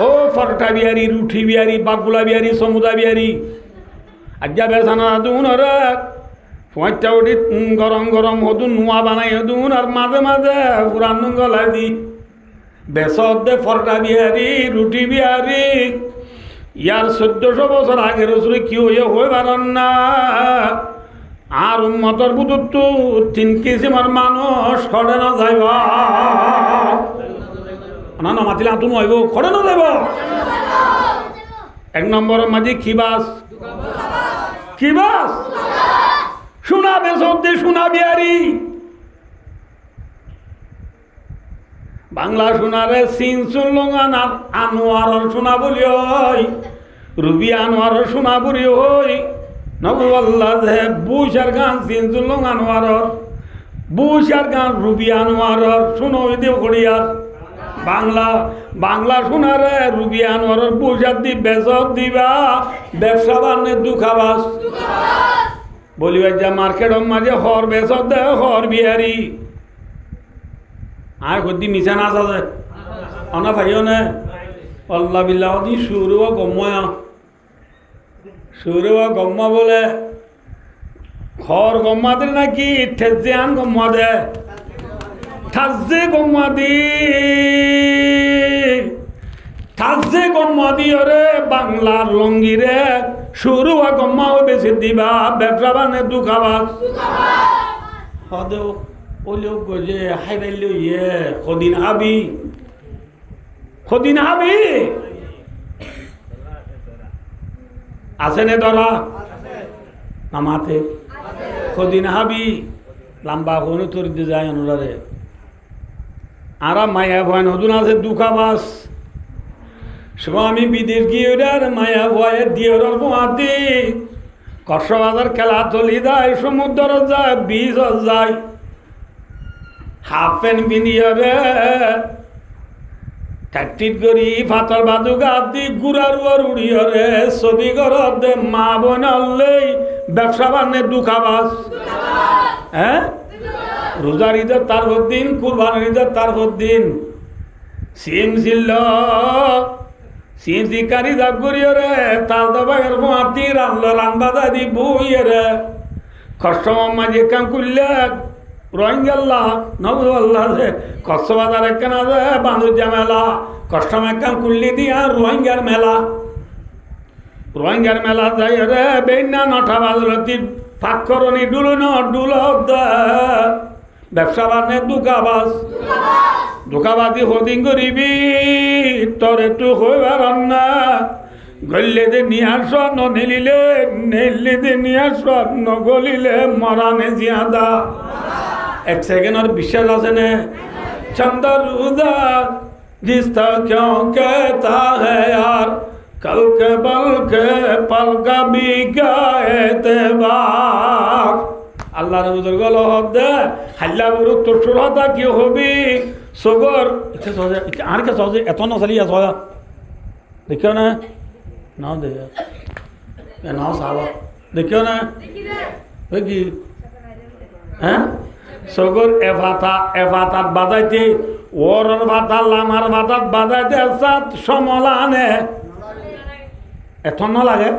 ও পরোটা বিহারি, রুটি বিহারি, বাগুলা বিহারি, সমুদা বিহারি, আজ্ঞা বেসানা দুন রে পঁয়টা উঠি গরম গরম হদুন নোয়া বানাই হদুন আর মাঝে মাঝে পুরান গলায় দি বেসর দে পরোটা বিহারি, রুটি বিহারি। ইয়ার 1400 বছর আগের রসুল কি হইয়া হয়ে পারেন না। আর উম্মতর বুধুত্ব 3 কিসিমের মানুষ খড়ে না যাইব না, না মাতিলে আতুন হইব, খড়ে না যাইব। 1 নম্বরের মাঝে খিবাস, খিবাস সোনা বেসর দে সোনা বিহারি। বাংলা সোনারে সিন সুলঙ্গান আনোয়ারর সোনা বলি হই, রুবি আনোয়ারর সোনা বলি হই। নবু আল্লাহ যে বুশার গান সিন সুলং আনোয়ারর, বুশার গান রুবি আনোয়ারর শুনো দেব করিয়ার। বাংলা বাংলা সোনারে রুবি আনোয়ারর বুশার দি বেসর দিবা ব্যবসা বান্নে দুখাবাস বলিবা যা মার্কেটের মাঝে হর বেসর দে হর বিহারি। আর কদি মিশা নাচ আছে অনা ভাইও নে আল্লাহ বিল্লাহ দি সুরু গম্ময়া, সুরু গম্মা বলে খর গম্মা দে নাকি ঠেজে আন গম্মা দে, ঠাজে গম্মা দি, ঠাজে গম্মা দি রে বাংলার লঙ্গিরে সুরু গম্মাও বেশি দিবা ব্যবসা বানে দুখাবাস হদেও ওলেও গজে হাই বাইলে ইয়ে কদিন হাবি, কদিন হাবি আছে নে ধরা নামাতে কদিন হাবি লম্বা কোনো তোর দিয়ে যায় অনুরারে। আর মায়া ভয় নতুন আছে দুখাবাস স্বামী বিদেশ গিয়ে মায়া ভয়ে দিয়ে মাতি কর্ষবাজার খেলা তলি যায়, সমুদ্র যায়, বীজ যায়, হাফ প্যান্ট পিনিয়ে রে টাইট করি ফাতর বাদু গাত দি গুড়ার উড়িয়ে রে ছবি ঘরত দে মা বোন হলেই ব্যবসা বান্নে দুখাবাস। হ্যাঁ রোজার ঈদের তার দিন, কুরবানের ঈদের তার দিন সিম ছিল সিম শিকারি দাগ করিয়ে রে তাল দাবাইয়ের মাতি রান্না রান্না দি বইয়ে রে কষ্ট মাঝে কাম করলে রোহিঙ্গা নবু আল্লাহ কষ্টবাজার একখানা যে বাঁধুজা মেলা কষ্টম একখান কুল্লি দিয়া রোহিঙ্গার মেলা, রোহিঙ্গার মেলা যাই রে বেইনা নটা বাজলতি ফাঁক করনি ডুলো ন ডুলো ব্যবসা বানে দুখাবাস, দুখাবাদি হদিন করিবি তোর একটু হইবার না গলিলে দে নিয়ার স্বর্ণ নেলিলে নেলি দে নিয়ার স্বর্ণ গলিলে মরানে জিয়াদা। 1 সেকেন্ডের বিশ্বাস আছে না চন্দর উদার जिसका क्यों कहता है यार कल के बल के पल का भी क्या एतबार। আল্লাহ রবুল গল হদে হাল্লা বড় তোর সুরতা কি হবি সগর ইচ্ছা সহজে আর কে সহজে এত না চালি আছে দেখিও না নাও দে নাও সাবা দেখিও না কি হ্যাঁ সগর এফাতাত বাজাইতে ওরর ভাতা লামার ভাতাত বাজাইতে সাত সমলানে এত ন লাগে,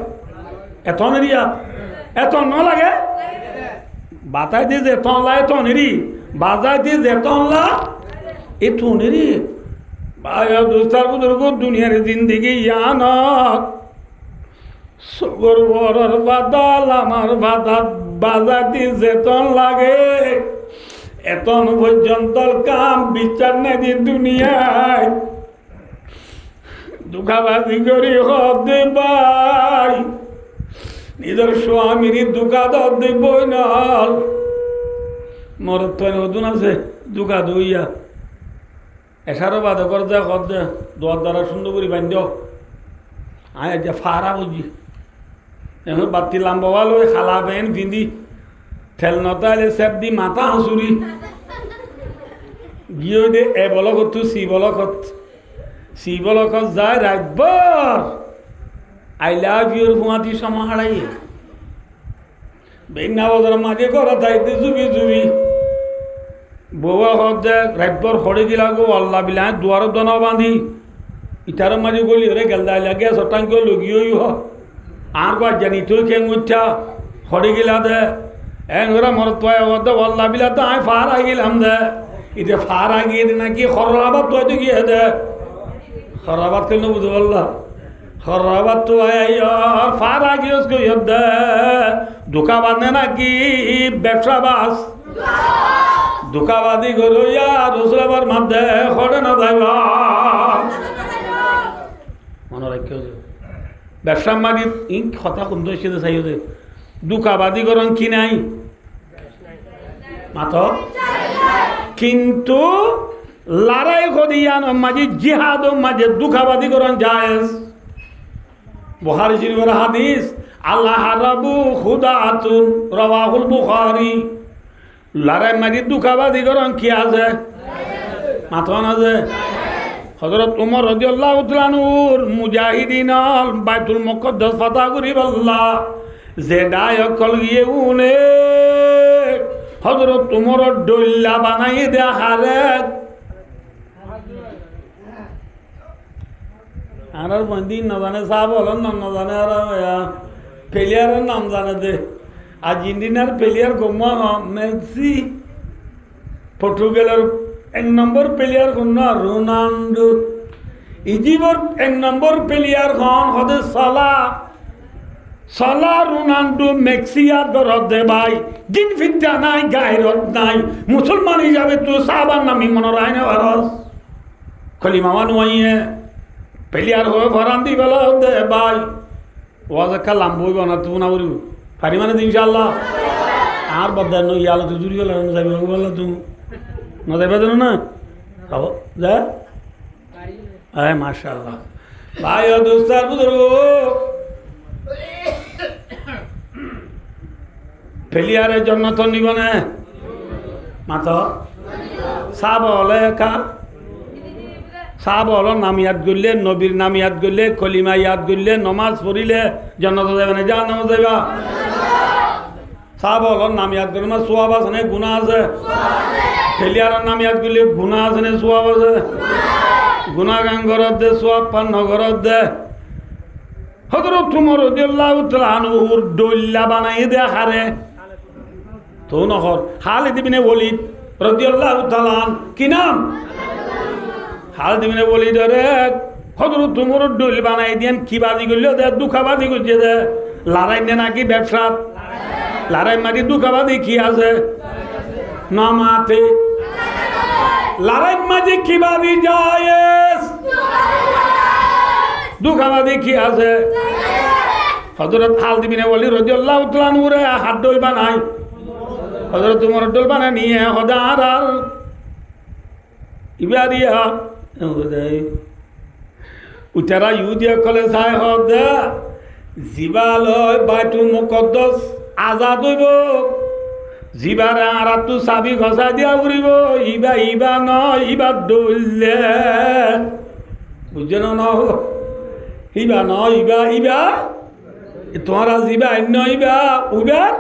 এত নিরিয়া এত ন লাগে বাতাই দিয়ে যে তনলা এত নিরি বাজাই দিয়ে যে তনলা এত নিরি ভাইয়া দোস্তার বুজুর্গ দুনিয়ার জিন্দিগি ইয়ানত সগর ওরর ভাতা লামার ভাতাত বাজাইতে যে তন লাগে এতন পর্যন্ত কাম বিচার নাই দি দুনিয়ায় দুঃখাবাজি করি হদে ভাই নিজের স্বামীর দুঃখা দে বইনল মর তো নতুন আছে দুঃখা দইয়া এসারো বাদ কর দে কর দে দোয়ার দ্বারা সুন্দর করে বান্ধ আয় যে ফারা বুঝি এখন বাতি লাম্বা ভালো খালা পেন পিঁধি ঠেল নতাইলে সেপ দি মাথা হাঁসুরি গিয়ে দে এ বলকত সি বলকত যায় রাতভর আই লাভ ইউর ফুয়াতি সময় হারাইয়ে বেন্না বজার মাঝে করা তাইতে জুবি জুবি বউয়া হত যে রাতভর হরে গিলা গো আল্লাহ বিলা দুয়ার দনা বাঁধি ইটার মাঝে গলি ওরে গেল দায় লাগে শতাঙ্ক লগিয়েই হ আর কো জানি তুই কে মুচ্ছা হরে গেলা দে ওরা মরত পায় দে বল্লা বিলা তো আমি ফার আগিলাম দে ইতে ফার আগিয়ে নাকি খরাবাদ তো গিয়ে দে খরাবাদ কেন বুঝতে বললা খরাবাদ তো আর ফার আগিয়ে দে দোকা বাঁধে নাকি ব্যবসা বাস দোকাবাদি গরু রসুলাবার মাধ্যে খড়ে না যাইবা মনে রাখিও যে ব্যবসা মানি কথা সুন্দর সেতে চাইও যে দোকাবাদি গরম কি নাই মাত কিন্তু লড়াই করিয়ান মাঝে জিহাদ মাঝে দোকাবাদি গরম জায়েজ বুখারী শরীফের হাদিস আল্লাহ রাবু খুদাতুন রাওয়াহুল বুখারী লড়াই মাঝে দোকাবাদি গরম কি আছে মাথা না যে হযরত উমর রাদিয়াল্লাহু তাআলা নূর মুজাহিদিন বাইতুল মুকদ্দাস ফাতা করিব আল্লাহ যে ডায়ক কল গিয়ে উনে হযরত উমর ডল্লা বানাই দেয়া হারে আর বন্দি না জানে সাহেব হলেন না জানে আর প্লেয়ারের নাম জানে দে আর্জেন্টিনার প্লেয়ার গোমা মেসি পর্তুগালের 1 নম্বর প্লেয়ার কোন রোনাল্ডো ইজিপ্টের 1 নম্বর প্লেয়ার হন হদে সালা রোনাল্ডো মেক্সিয়া দরদ দে ভাই দিন ফিতা নাই গায়রত নাই মুসলমান হিসাবে তো সাহাবার নামি মনে রায় না ভারস খলিমা মানুয়ে প্লেয়ার হয়ে ফরান দি বেলা দে ভাই ওয়াজ কালাম বইব না তুই না বলবি পারি মানে ইনশাআল্লাহ আর বদার নই ইয়ালো তো জুরি গেল না যাবি বললা তুই না যাবে জানো না খাবো যা আয় মাশাআল্লাহ ভাই ও দোস্তার বুজুর্গ প্লেয়ারের জন্য তো নিব না মাথা সাব হলে কা সাব হল নাম ইয়াদ করলে নবীর নাম ইয়াদ করলে কলিমা ইয়াদ করলে নমাজ পড়িলে জান্নাত যাবে না যা নামাজ যাবা সাব হল নাম ইয়াদ করলে না সোয়াব আছে না গুনাহ আছে প্লেয়ারের নাম ইয়াদ করলে গুনাহ আছে না সোয়াব আছে গুনাহ গান ঘরত দে সোয়াব পান ঘরত দে হযরত উমর রাদিয়াল্লাহু তাআলা আনহুর ডল্লা বানাই দে হারে তো নহর খালিদ ইবনে ওলীদ রাদিয়াল্লাহু তাআলা কি নাম খালিদ ইবনে ওলীদ রে হযরত উমর ডল বানাই দেন কি বাজি করলো দে দুখাবাজি করছে দে লড়াই নে নাকি ব্যবসা লড়াই মাটি দুখাবাজি কি আছে নামাতে লড়াই মাঝে কি বাজি জায়েজ দুখাবাজি কি আছে হযরত খালিদ ইবনে ওলীদ রাদিয়াল্লাহু তাআলা নূরে হাত ডল বানাই হযরত উমর ডল বানাই নিয়ে হদার আর ইবাদিয়া উতারা ইউদিয়া কলে চাই হদা জিবালয় বাইতুল মুকদ্দাস আজাদ হইব জিবার আরাতু চাবি ঘষা দিয়া উড়িব ইবা নয় ইবা ডললে বুঝছে না ইবা নয় ইবা তোমারা জিবা অন্য ইবা উবার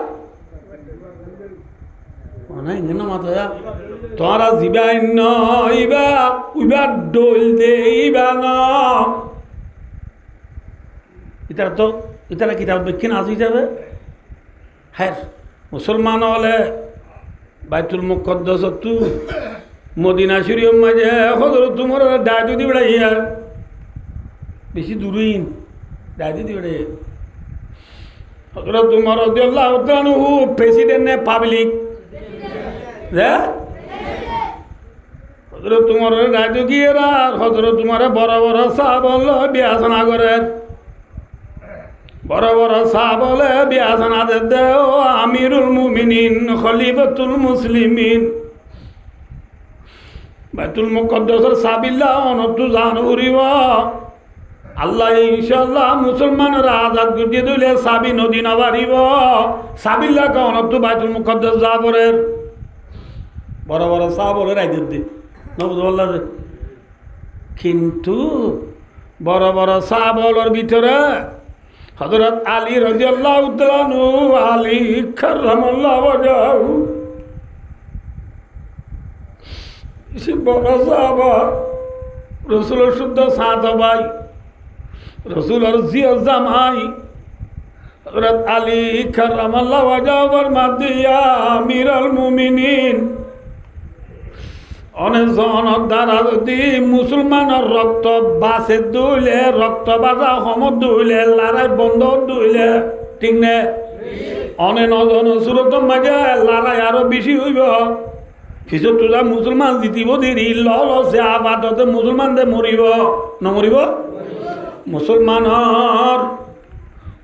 নাই না মাথা তোমারা জিবা অন্য ইবা উবার ডল দে ইবা ন ইতারা কিতাব দেখি না আসি যাবে হ্যাঁ মুসলমান হলে বাইতুল মুকদ্দাস তু মদিনা শরীফ মাঝে হযরত উমর দায়িত্ব দি বেড়াইয়া বেশি দূরই দায়িত্ব দি বেড়াই হযরত উমর রাদিয়াল্লাহু তাআলা আনহু প্রেসিডেন্ট নে পাবলিক হযরত উমরের দায়িত্ব গিয়ে হযরত উমরে বড় বড় সাহাবা বিয়াসনা করেন বড় বড় সাহাবলে বিয়াসনা দে ও আমিরুল মুমিনিন খলিফাতুল মুসলিমিন বাইতুল মুকদ্দাসের সাবিল্লাহ অনতু জান উরিব আল্লাহ ইনশাআল্লাহ মুসলমানরা আজাদ করে দিলে সাবি নদী না বাড়িব সাবিল্লাহ কা অনতু বাইতুল মুকদ্দাস যাবরের বড় বড় সাহাবলে রাইতে দি নবুল্লাহ কিন্তু বড় বড় সাহাবলের ভিতরে হযরত আলী রাদিয়াল্লাহু তাআলা আনহু আলী কাররামাল্লাহু ওয়াজহু সে বড় সাহাবা রসুলের শুদ্ধ সাত ভাই, রসুলের জিয়া জামাই হযরত আলী কাররামাল্লাহু ওয়াজহাহু ফরমাতে ইয়া আমিরাল মুমিনিন, অনেক জনের দ্বারা যদি মুসলমানের রক্ত বাসে দুইলে, রক্ত বাজা সমত দুইলে, লড়াই বন্ধ দুইলে, ঠিক না? অনেক নজন সুরত মাঝে লড়াই আরো বেশি হইব। কিছু তোরা মুসলমান জিতিব দেরি লসে আপাতত মুসলমানদের মরিব নমরিব। মুসলমানের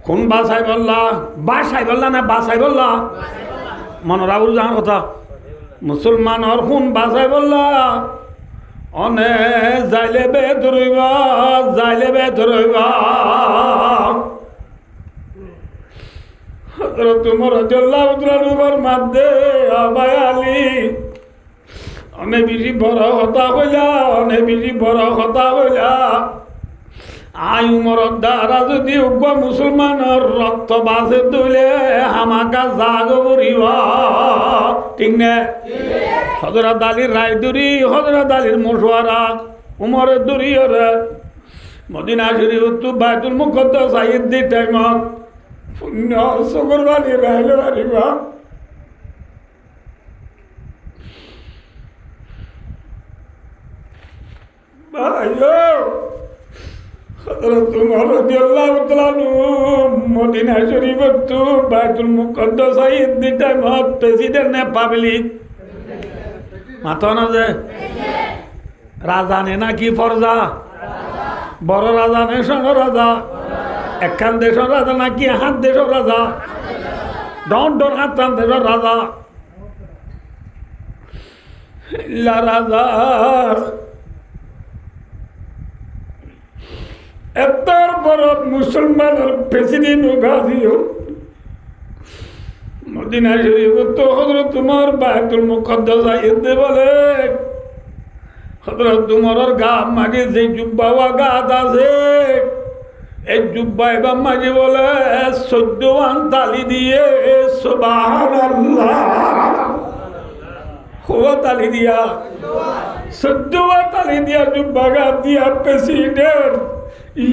কোন বাসাই বললা না বাসাই বললা মনে রাবুল জানার কথা। মুসলমানের কোন বাসাই বললা অনে যাইলে বে ধরইব তোমার জল্লা উদ্রানুবার মাধ্যে আবাই আলী অনেক বেশি বড় কথা হইলা আই উমরের দ্বারা যদি উগ্র মুসলমানের রক্ত বাসে তুলে হামাকা জাগ পড়িব, ঠিক না? হযরত আলীর রায় দূরি, হযরত আলীর মশওয়ারা, উমরের দূরি ওরে মদিনা শরীফ তো বাইতুল মুকদ্দাস আইদ দি টাইমত পুণ্য শুকরবানি রাইলে পারিবা। মদিনা শরীফত তো বাইতুল মুকদ্দাস আইদ দি টাইমত প্রেসিডেন্ট নে পাবলিক মাথা না যে রাজা নে নাকি ফরজা, বড় রাজা নে সঙ্গ রাজা, একখান দেশের রাজা নাকি হাত দেশের রাজা, ডন হাতান দেশের রাজা। রাজা এতর বড় মুসলমানের প্রেসিডেন্ট গাজিও মদিনা শরীফ তো হযরত উমর বাইতুল মুকদ্দাস আইতে বলে হযরত উমরের গা মাঝে যে জুব্বা গাত আছে এই জুব্বা এবার মাঝে বলে 14 তালি দিয়ে সুবহানাল্লাহ, তালি দিয়া 14 তালি দিয়া জুব্বা গাত দিয়া প্রেসিডেন্ট,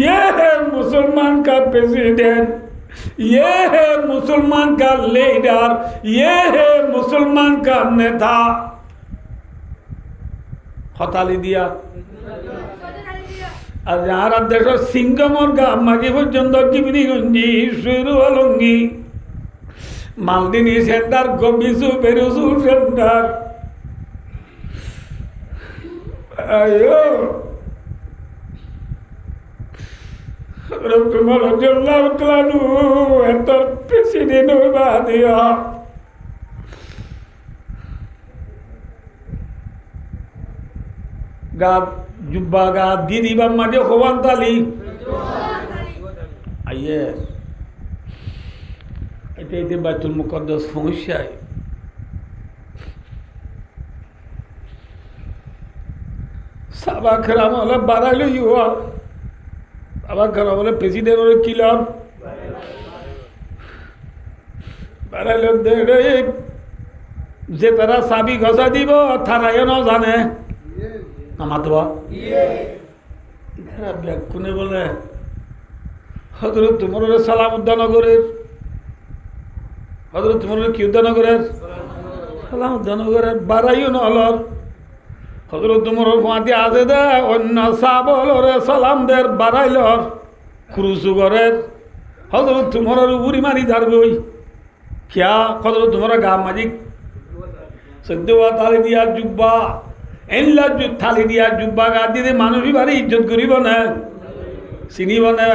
ये है मुसलमान का प्रेसिडेंट, ये है मुसलमान का लीडर, ये है मुसलमान का नेता। हताली दिया আর যারা দেশের সিঙ্গমর গা মাঝে পর্যন্ত টিপিনি গঞ্জি শুরু অলঙ্গি মালদিনী সেন্টার গম্বিসু পেরুসু সেন্টার আয়ো তোমার জল্লাহ উতলানু এত প্রেসিডেন্ট হইবা দিয়া গা জুব্বা গা দিয়ে দিবা মাঝে হওয়ান তালি আইয়ে এটাইতে বাইতুল মুকদ্দাস সমস্যায় সাবা খেলাম হলে বাড়াইল ইউয়া আবার খেলা বলে প্রেসিডেন্ট ওরে কিলাম বাড়াইল যে তারা চাবি ঘষা দিব থানায় ন জানে মাতবা কোনে বলে হযরত তোমার সালাম উদ্দানগরের হযরত তোমার কি উদ্দানগরের সালাম উদ্দানগরের বাড়াইও নহলর হযরত তোমার ফাঁতি আছে দে অন্য সাবলরে সালাম দের বাড়াইলর ক্রুসুগরের হযরত তোমার উড়ি মারি ধারবই কিয়া হযরত তোমার গা মাজিক সদ্যা তালি দিয়া জুব্বা এনলা থালি দিয়া জুব্বা গা দিয়ে মানুষই বাড়ি ইজ্জত করিব না চিনিব না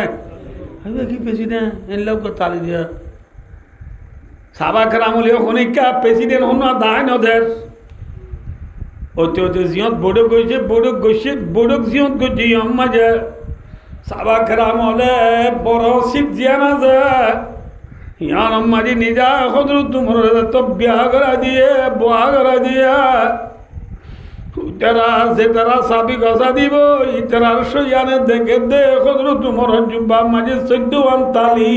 কি প্রেসিডেন্ট এনলাও তালি দিয়া সাবা খেলামলিও খনিকা প্রেসিডেন্ট হন দায় নদের অতি জিয়ত বড়ক গৈছে বড়ক জিয়ত গৈছে মাঝে সাবা খেলামলে বড় শিব জিয়া মাঝে ইয়ান মাঝে নিজা হযরত তোমার তো বিয়া করা দিয়ে বোয়া করা দিয়া তারা যে তারা সাবি গসা দিব ইতার সইয়ানে দেখে দে হযরত তোমার জুব্বা মাঝে 14 তালি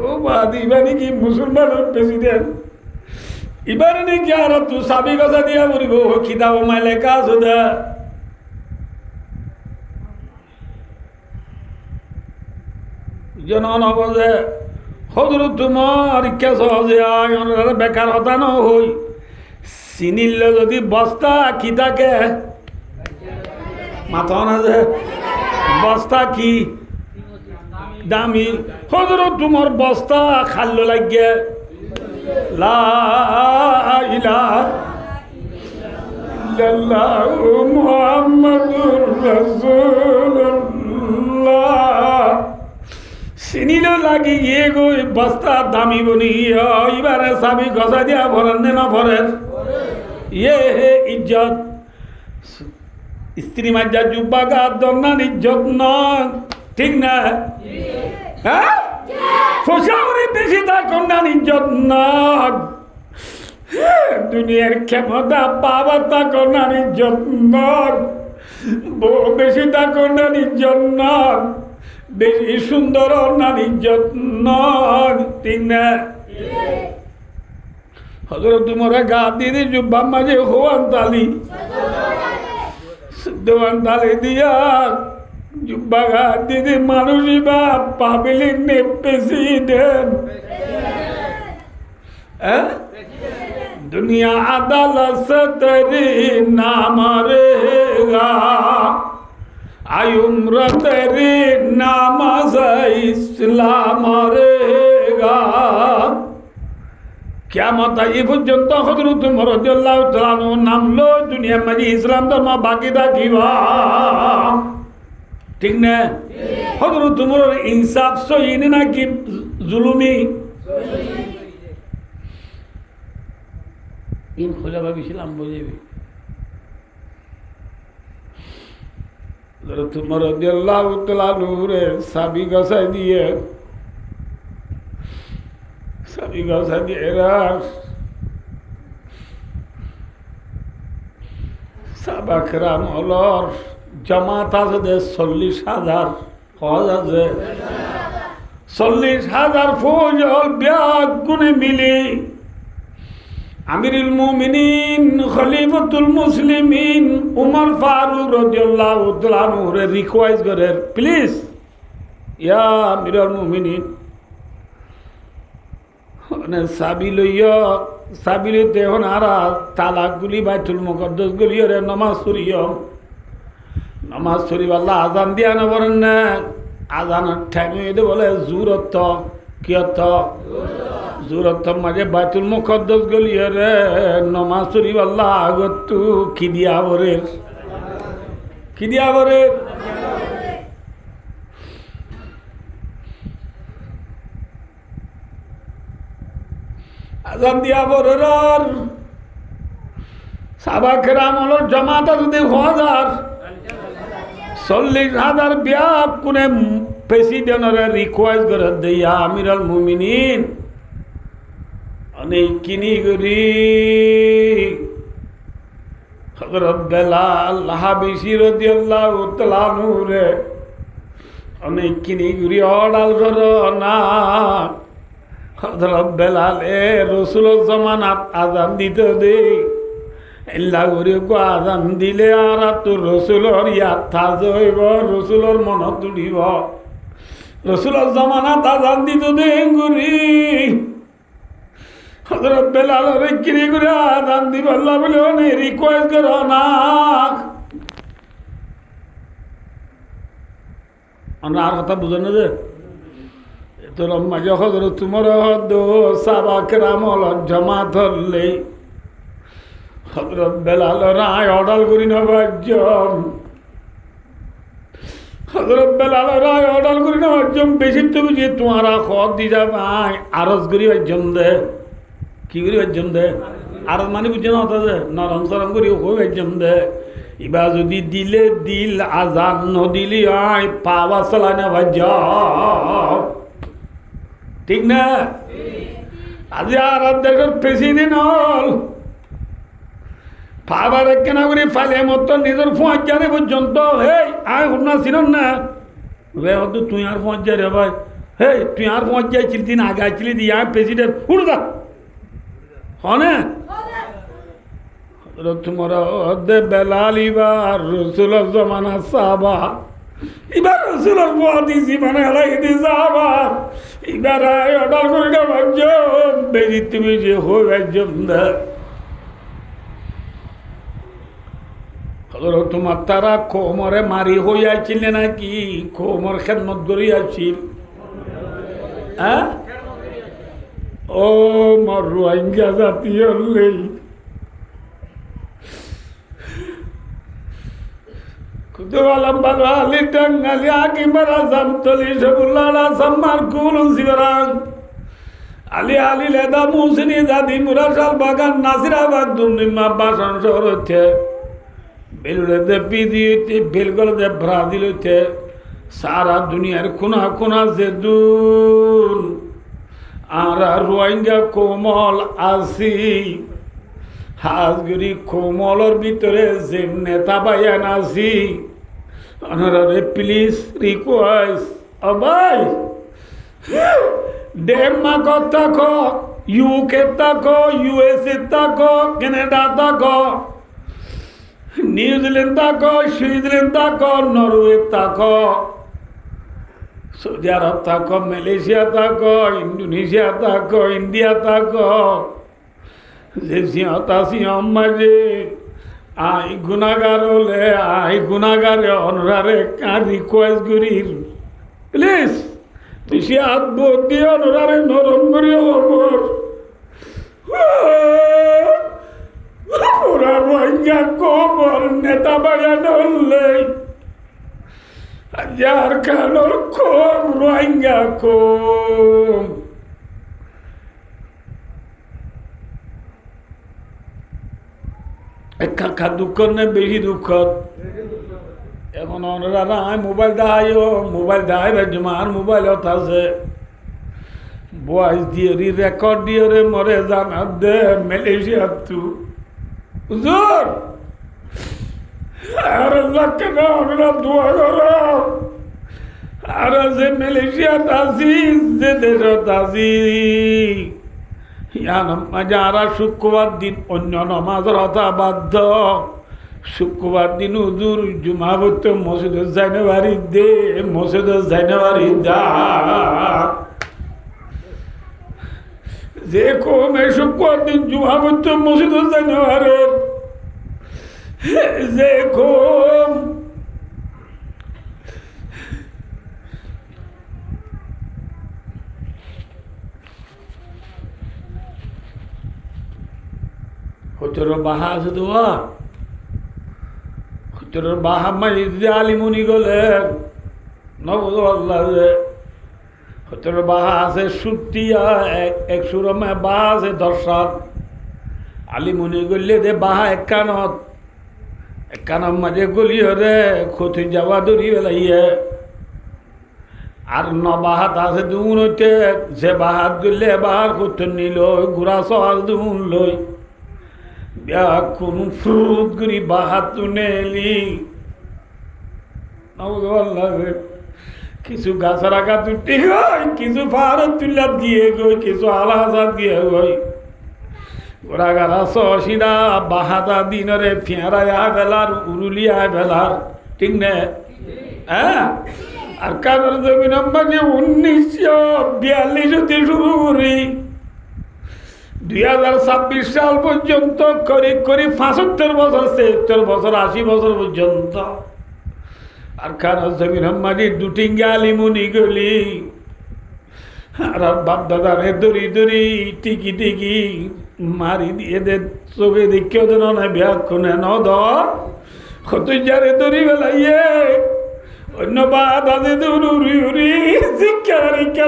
ও বাদি বানি কি মুসলমানের প্রেসিডেন্ট এবারে নাকি আর তু সাবি গজা দিয়া বলিব কিতাব মাইলে কাজ দে জন নবজে সদর তোমার ইচ্ছা সহজে আয় বেকার হতা ন হই চিনিলে যদি বস্তা কি থাকে মাথা না যে বস্তা কি দামি সদর তোমার বস্তা খাল্ল লাগে লা ইলাহা ইল্লাল্লাহু মুহাম্মাদুর রাসূলুল্লাহ চিনিল লাগি গিয়ে গই বস্তা দামি বনি এবারে চাবি গজা দিয়া ভরেন নে না ভরেন ইয়ে হে ইজ্জত স্ত্রী মাজ্জা জুব্বা গা দন্নান ইজ্জত নয় ঠিক না হ্যাঁ ফসাউরি বেশি তা কন্যান ইজ্জত নয় দুনিয়ার ক্ষমতা পাওয়া তা কন্যান ইজ্জত নয় বেশি তা কন্যান ইজ্জত নয় বেশি সুন্দর অন্যান ইজ্জত নয় ঠিক না হজরত তোমার গা দিদি জুব্বা মাঝে হওয়ান তালি দেওয়ান তালি দিয়া জুব্বা গা দিদি মানুষই বা পাবলিক নে প্রেসিডেন্ট दुनिया अदालत से तेरी नाम रहेगा आई उम्र तेरी नामाज इस्लाम रहेगा क्या मत ये পর্যন্ত হযরত উমর রাদিয়াল্লাহু তাআলা নামলো দুনিয়ার মাঝে ইসলাম ধর্ম বাকি থাকিবা ঠিক না হযরত উমরের ইনসাফ সহি নাকি জুলুমি ইন খোলা ভাবিছিলাম বুঝেবি হযরত উমর রাদিয়াল্লাহু তাআলা নূরে সাবি গসাই দিয়ে সাবাকরাম হলর জামাত আছে 40,000 হজ আছে 40,000 ফৌজ হল ব্যাগ গুনে মিলি আমিরুল মুমিনিন খলিফাতুল মুসলিমিন উমর ফারুক রাদিয়াল্লাহু তাআলা আনহুরে রিকোয়েস্ট করে প্লিজ ইয়া আমিরুল মুমিনিন মানে সাবিলইতে এখন আর তালাকগুলি বাইতুল মুকদ্দাস গুলিরে নামাজ পড়িও আল্লাহ আজান দিয়া না বলেন না আজানের টাইমে এটা বলে জুরত কি অর্থ জুরত মাঝে বাইতুল মুকদ্দাস গুলিরে নামাজ পড়িব আল্লাহ আগত কি দিয়া বরে আজান দিয়া বরের সাহাবাকেরাম হল জামাত যদি 40,000 ব্যাগ কোনে প্রেসিডেন্টরে রিকোয়েস্ট করে দিয়া আমিরুল মুমিনিন অনেক কিনি করি হযরত বেলাল হাবশী রাদিয়াল্লাহু তাআলা আনহুরে অনেক কিনি করি অর্ডার করো না হযরত বেলাল রাসূলের জামানাত আযান দিতে দে এল্লা করে কো আযান দিলে আর তো রাসূলের ইয়াদ থাজইব রাসূলের মন তুলিব রাসূলের জামানাত আযান দিতে দে গুরি হযরত বেলালের কিরি করে আযান দিব আল্লাহ বলে ওনে রিকোয়েস্ট করো না আমরা আর কথা বুঝেন না যে তোর মাঝে হযরত উমর সাহাবাকেরাম হল জামাত হলে হযরত বেলাল রায় অর্ডার করি না বাজ্যম হযরত বেলাল রায় অর্ডার করি না বাজ্যম বেশি তো বুঝি তোমারা খত দি যাবাই আরজ করি বাজ্যম দে কি করি বাজ্যম দে আরজ মানে বুঝছে না হতা যে নরম সরম করি ও বাজ্যম দে এবার যদি দিলে দিল আজান নদিলি আয় পাওয়া চলা না বাজ্যম ঠিক না আজি আর দেশের প্রেসিডেন্ট হল ফাবার কেনা করে ফালে মতো নিজের ফোঁয়ারে পর্যন্ত হেই আয় শুনা ছিলেন না রে হতো তুই আর ফোঁয়া রে ভাই হেই তুই আর ফোঁয়া ছিলি দিন আগে ছিলি দি আয় প্রেসিডেন্ট উড় যা হনে তোমরা বেলাল এবার রসুলের জমানা সাহাবা এবার রসুলের পোয়াতি জীবনে হারাই দিয়েছে আবার এবার অর্ডার করে ভাবছম বেরি তুমি যে হোক একজন তোমার তারা কোমরে মারি হইয়াছিল নাকি কোমর খেদমত করিয়াছিল হ্যাঁ ও মর রোহিঙ্গা জাতীয় নেই Kutuwalam balwali tangali akibara samtoli shabullala sammar kulun sivaran Ali Ali leda musini dadi murashal bagan nasirabad dumnimma basan shorote Belulede pidiyete belgolede brazilete Sara duniyar kuna kuna zedun Ara Rohingya komol asi হাজগরি কোমলর ভিতরে যে নেতা বাইয়ান আছি ওনারে please request ভাই Denmark থাকো UK থাকো USA থাকো Canada থাকো নিউজিল্যান্ড থাকো সুইজারল্যান্ড থাকো নরওয়ে থাকো সৌদি আরব থাকো মালয়েশিয়া থাকো ইন্দোনেশিয়া থাকো ইন্ডিয়া থাকো যে সিংহতা সিংহ মাঝে আই গুণাগার হলে আই গুণাগারে অনরারে কার রিকোয়েস্ট করির প্লিজ তুই হাত বোধ দিয়ে অনরারে নরম করি অমর ওরা রোহিঙ্গা কমর নেতা বাগান হলে যার কানোর কম রোহিঙ্গা কম একা দুঃখ নেই বেশি দুঃখ এখন ওনারা নাই মোবাইল দেখাই জমার মোবাইল আছে ভয়েস দিয়ে রেকর্ড দিয়ে রে মরে জানা দে মালয়েশিয়া তু হুজুর আর কেন আমরা দোয়া করো আর যে মালয়েশিয়াত আছি যে দেশত আছি যারা শুক্রবার দিন অন্য নমাজের হতা বাধ্য শুক্রবার দিন হুজুর জুমা পড়তে মসজিদের যাইনে বাড়ি দে মসজিদের যাইনে বাড়ি দা যে কমে শুক্রবার দিন জুমা পড়তে মসজিদের যাইনে বাড়ি যে কম হতর বাহা আছে তোমা হতর বাহা মাই আলিমুনি গলে নবল্লাহ হতর বাহা আছে সুটিয়া এক সুরমে বাহা আছে দর্শন আলিমুনি গলে দে বাহা একানত মাঝে গলি হরে ক্ষতি যাওয়া দৌড়ি বেলাইয়ে আর নবাহাত আছে দুন হইতে যে বাহাত গলে বাহার করতে নিল ঘোরা সহাল দুন লই কোন ফ্রুট করি বাহাত নেলি কিছু গাছের আগা তুটি গই কিছু পাহাড় তুলা দিয়ে গই কিছু আলাদা দিয়ে গই ওরা গাড়া সসিনা বাহাদা দিনরে ফেঁড়াইয়া বেলার উরুলিয়া বেলার ঠিক না হ্যাঁ আর কাগজ জমিন আমাকে 1942 শুরু করি 2026 সাল পর্যন্ত করি 75 বছর 76 বছর 80 বছর পর্যন্ত আর কাগজ জমিন আমাকে দুটি গালিমুনি গলি আর বাপ দাদারে দড়ি দড়ি টিকি টিকি মারি দিয়ে দে চোখে দেখিও দেন না বিয়া কোনে ন কত যারে দড়ি বেলাইয়ে অন্য বাদ আছে উড়ি উড়ি শিক্ষা পরীক্ষা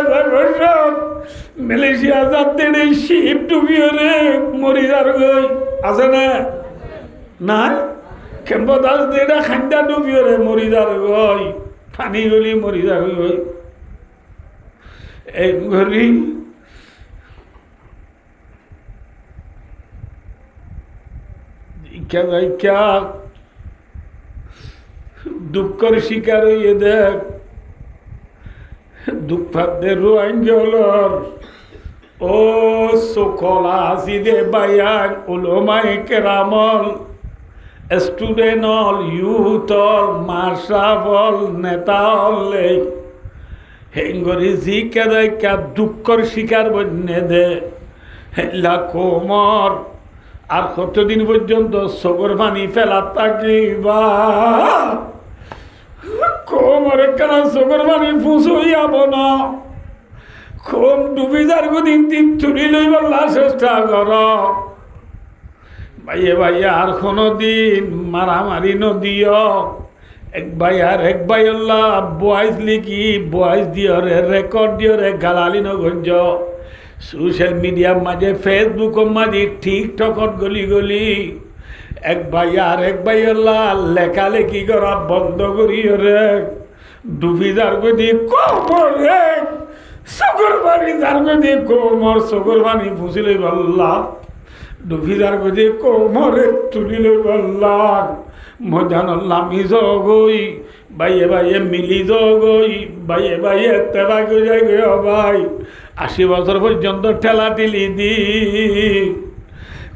সব মালয়েশিয়া যাতে শিপ ডুবিও রে মরি যার গই আছে না নাই কেন দাদা এটা খান্দা ডুবিও রে মরি যার গই পানি গলি মরি যার গই এই ঘড়ি क्या দুঃখের শিকার হইয়ে দেখ দুঃখ ফাঁদে রোহিঙ্গা হলর ও সকলা আসিদে বায়াক উলমায়ে কেরামল স্টুডেন্ট অল ইউথ অল মাশরাফ অল নেতা অল হেঙ্গরি জি কেদাই কা দুঃখর শিকার বন্যে দে হেল্লা কোমর আর কতদিন পর্যন্ত সগর পানি ফেলা থাকিবা কোমরে কেন সগর পানি ফুসইয়াব না কোম ডুবি যার দিন দিন তুলি লইবার চেষ্টা কর ভাইয়ে ভাইয়ে আর কোনো দিন মারামারি নদিও এক ভাই আর এক ভাই আল্লাহ বয়স লিখি বয়স দিও রে রেকর্ড দিও রে গালালি নগঞ্জ সোশ্যাল মিডিয়ার মাঝে ফেসবুকের মাঝে টিকটকত গলি গলি এক ভাই আর এক ভাই আল্লাহ লেখালেখি করা বন্ধ করিও রে ডুবি যার গদি কোমর রে সগর পানি যার গদি কোমর সগর পানি ফুসিলে আল্লাহ ডুবি যার গদি কোমরে তুলিলে আল্লাহ মজান লামি জগই বাইয়ে বাইয়ে মিলি জগই বাইয়ে বাইয়ে তেবা গজাই গয় ভাই 80 বছর পর্যন্ত ঠেলা ঠেলি দি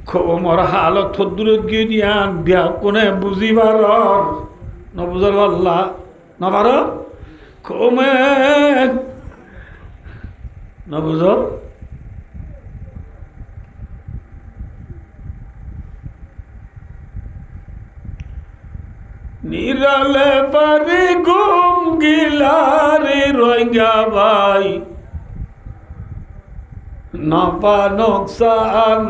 কোমর হালত থদুরত গিয়ে দিয়ান বিয়া কোনে বুঝিবার নবুঝার আল্লাহ নবার কোমে নবুঝ নিরালে পারি গুম গিলারে রোহিঙ্গা ভাই নপা নকশা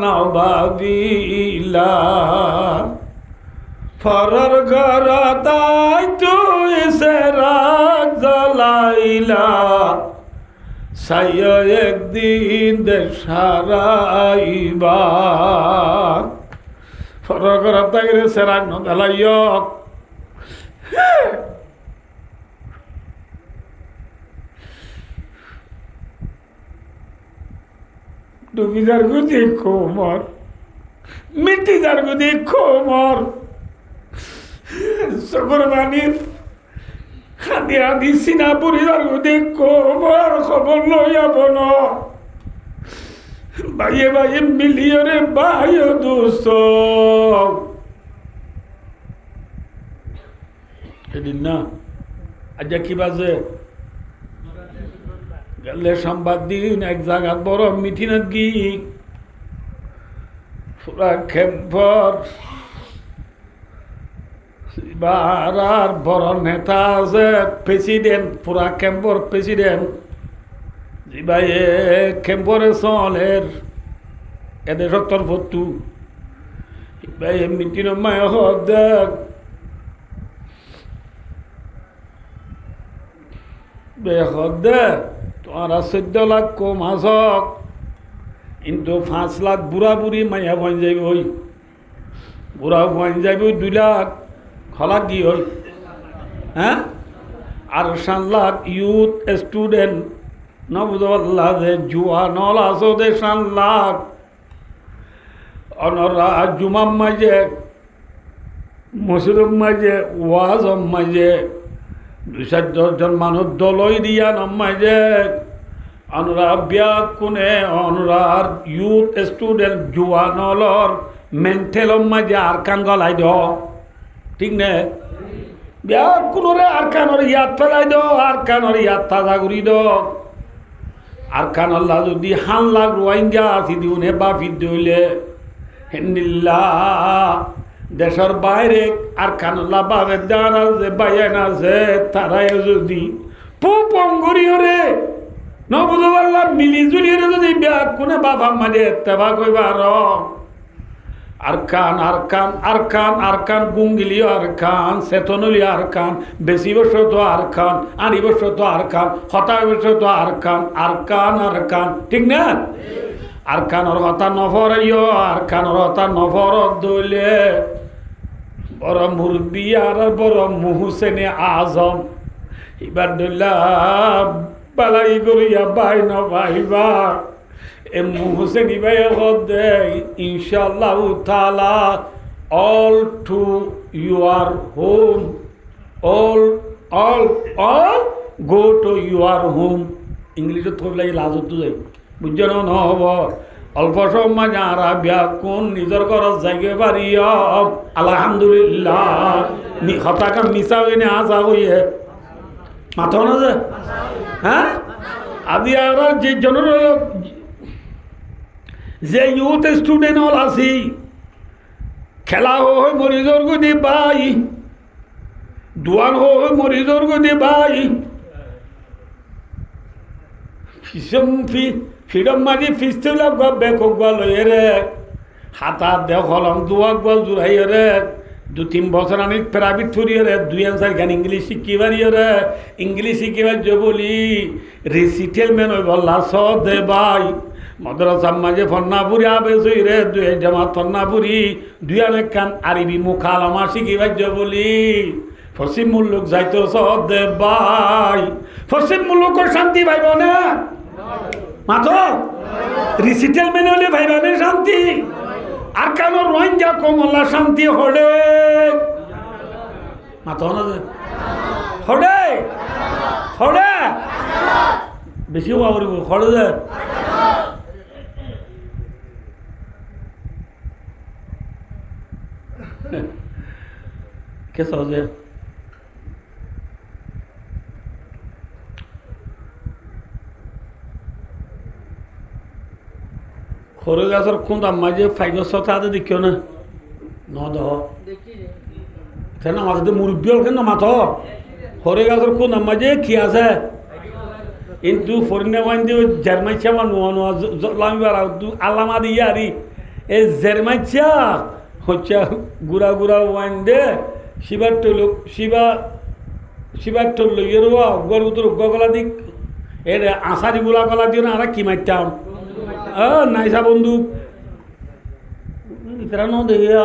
নবাবিলা ফরর ঘর তাই তুই সেরাত জ্বলাইলা সাইয় একদিন দেশারাইবা ফরর ঘর তাই রে সেরাক নজ্বালাইয় ডুবি যার গদি কোমর মিটি যার গদি কোমর সগর বাণীর হাদি হাদি সিনাপুরি যার গদি কোমর খবর লইয়া বন ভাইয়ে ভাইয়ে মিলিয়রে ভাইয় দোস্ত এদিন না আজ কি বাজে গেলে সংবাদ দিন এক জায়গাত বড় মিটিংত গি পুরা ক্যাম্পর আর বড় নেতা আছে প্রেসিডেন্ট পুরা ক্যাম্পর প্রেসিডেন্ট জি ভাই ক্যাম্পরে চলের এদের তরফতু ভাই মিটিং মায় দেখ বেহদে তোরা 14 লাখ কম আসক কিন্তু 5 লাখ বুড়া বুড়ি মাইয়া বন যাইব ওই বুড়া বন যাইব 2 লাখ খলা কি হই হ্যাঁ আর 7 লাখ ইউথ স্টুডেন্ট নবুল্লাহ যে জুয়া নল আসো দে 7 লাখ অনরা জুমাম মাঝে মসজিদ মাঝে ওয়াজ মাঝে 2-10 জন মানুষ দলই দিয়া নমাইজে অনুরা বিয়া কোনে অনুরার ইউথ স্টুডেন্ট জুয়ানলর মেন্টেল মাঝে আর কান গলাই দ ঠিক নে বিয়া কোনরে আর কানর ইয়াত ফেলাই দ আর কানর ইয়াত তাজা করি দ আর কান আল্লাহ যদি 1 লাখ রোহিঙ্গা আসি দিউনে বাফি দইলে হেন্দিল্লা দেশের বাইরে আর কানুল্লা বাবে দাঁড়া যে বাইন আছে তারাই যদি পুপঙ্গরি রে নবুজবাল্লা মিলি জুলি রে যদি ব্যাগ কোনে বাবা মানে তেবা কইবার আর কান আর কান আর কান আর কান গুঙ্গিলি আর কান সেতনলি আর কান বেশি বছর তো আর কান আনি বছর তো আর কান হতাশ বছর তো আর কান আর কান ঠিক না আর কানর হতা নফর আর কানর হতা নফর দইলে বড় মুরব্বী আর বড় মুহসেনে আজম ইবাদুল্লাহ বালাই করিয়া বাই ন ভাইবা এ মুহসেন ইবাই হদে ইনশাআল্লাহ তাআলা all to your home all go to your home ইংলিশে থোড় লাগে লাজত যাই বুঝছো না নহব অল্প সময় যারা বিয়া কোন নিজের ঘরত যাইগে পারি আলহামদুলিল্লাহ হতাকা মিশা হইনে আসা হইয়ে মাথা না যে হ্যাঁ আদি আর যে জনের যে ইউথ স্টুডেন্ট হল আছি খেলা হয় মরিজর গুদি বাই দোয়ান হয় মরিজর গুদি বাই ফিডম মাঝি ফিস্তুল বেকুয়া লইয়ে রে হাতা দেহ হলম দুয়াক বল জুড়াইয়ে রে 2-3 বছর আমি প্রাইভেট ফুরিয়ে রে 2 গান ইংলিশ শিখিবারিয়ে রে ইংলিশ শিখিবার যে বলি রিসিটেলমেন্ট ওই বললা স দে বাই মদ্রাসার মাঝে ফন্নাপুরি আবে সই রে 2 জামাত ফন্নাপুরি 2 অনেক কান আরবি মুখালামা শিখিবার যে বলি পশ্চিম মুল্লুক যাইতো স দে বাই পশ্চিম মুল্লুকর শান্তি পাইব না মাত্র রিসিটেলমেন্ট হলে ভাইবানের শান্তি আর কেন রোহিঙ্গা কমলা শান্তি হড়ে মাত্র না হড়ে হড়ে বেশি হওয়া করিব হড়ে যে কে সহজে সৰু গাছৰ খুন্দ আমাৰ যে ফাইগছ তাতে দেখিও না নদহ মাছতে মুরব্বী হল কেন মাথ সৰু গাছৰ খুন্দ আমাৰ যে কি আছে কিন্তু ফরিনে ওয়াইন দিয়ে জেরমাইছা বা নোয়া নোয়া লামিবার আল্লামা দিয়ে আরি এই জেরমাইছা হচ্ছে গুড়া গুড়া ওয়াইন দে শিবার টল শিবার টল লইয়ে রোয়া গর উত্তর গলা দিক এর আষাঢ়ি গুলা গলা দিয়ে না আর কি মারতাম নাইসা বন্ধু ইতরা ন দেখিয়া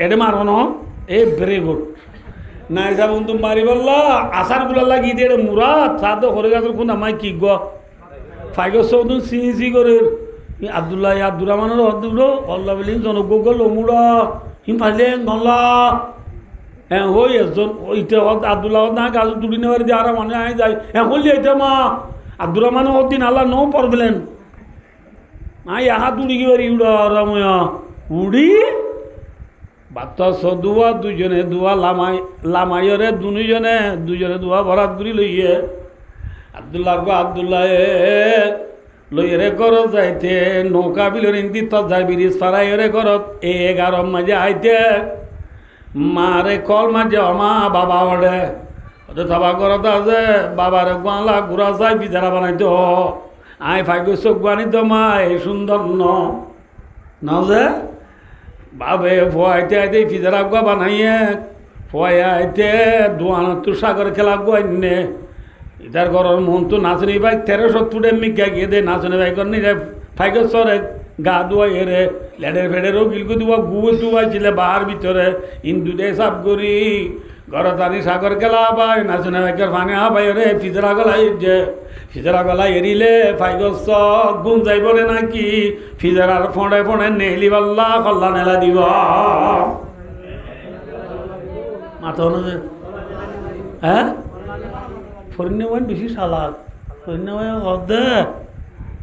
এডে মারব ন এ ভেরি গুড নাইসা বন্ধু মারি বললা আসার গুলা লাগি দিয়ে মুরাদ সাদ হরে গাছের কোন আমায় কি গ ফাইগর সৌদুন সি করে আব্দুল্লাহ আব্দুর রহমানের হদ্দুল অল্লাহ বলিন জনযোগ্য লমুড়া হিম ফাইলে নল্লা হ্যাঁ হই একজন ইতে আব্দুল্লাহ না গাছ তুলি নেওয়ার দিয়ে আর মানে আই যায় হ্যাঁ হলি এটা মা আব্দুর রহমান ওদিন আল্লাহ নো পড়বেন আই আহা তুড়ি কি বারি উড়া রাময়া উড়ি বাচ্চা সদুয়া দুজনে দুয়া লামাইরে দুজনে দুয়া ভরাত করি লইয়ে আব্দুল্লাহ গো আব্দুল্লাহ লইরে ঘর যাইতে নৌকা বিলের ইন্দি তত যাই ব্রিজ ফারাইরে ঘরত 11 মাঝে আইতে মারে কল মাঝে অমা বাবা ওড়ে থাবা ঘরত আছে বাবারে গোয়ালা ঘুরা যাই পিজারা বানাইতো আই ফাইগো চোখ বানি তো মা এই সুন্দর ন যে বাবে ফোয়াইতে আইতে পিজারা গুয়া বানাইয়ে ফোয়া আইতে দোয়ানত সাগর খেলা গুয়াইনে ইতার ঘরের মন তো নাচনি ভাই 1370 মিগা গিয়ে দে নাচনি ভাই করনি রে ফাইগো সরে গা ধোয়া এরে লেডের ফেডেরও গিলকু দুয়া গুয়ে ধোয়াইছিলে বাহার ভিতরে ইন্দু দে সাপ করি ঘরত আনি সাগর খেলা পাই নাচনে ভাইকের ফানে পাই রে ফিজরা গলাই যে ফিজরা গলা এরিলে ফাইগস গুম যাইব রে নাকি ফিজরার ফোঁড়ে ফোঁড়ে নেহলি বাল্লা কল্লা নেলা দিব মাথা না যে হ্যাঁ ফরিনে ওয়ান বেশি সালাদ ফরিনে ওয়ান অদে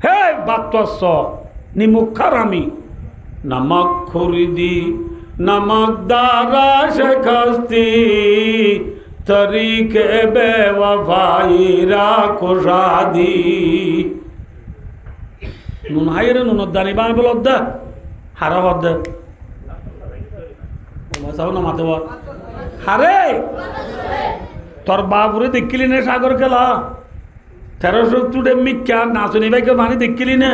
হে বাত্তস নিমুখার আমি নামক খরিদি नमक दारा शिकस्ती तरीके बेवफाई रा कुशादी নুন হাইরে নুন দানি বাই বল দে হারা হদ দে ওমাসাও না মাতে হারে তোর বাবুরে দেখিলি না সাগর খেলা 1370 মিক্কা নাচনি ভাইকে পানি দেখিলি না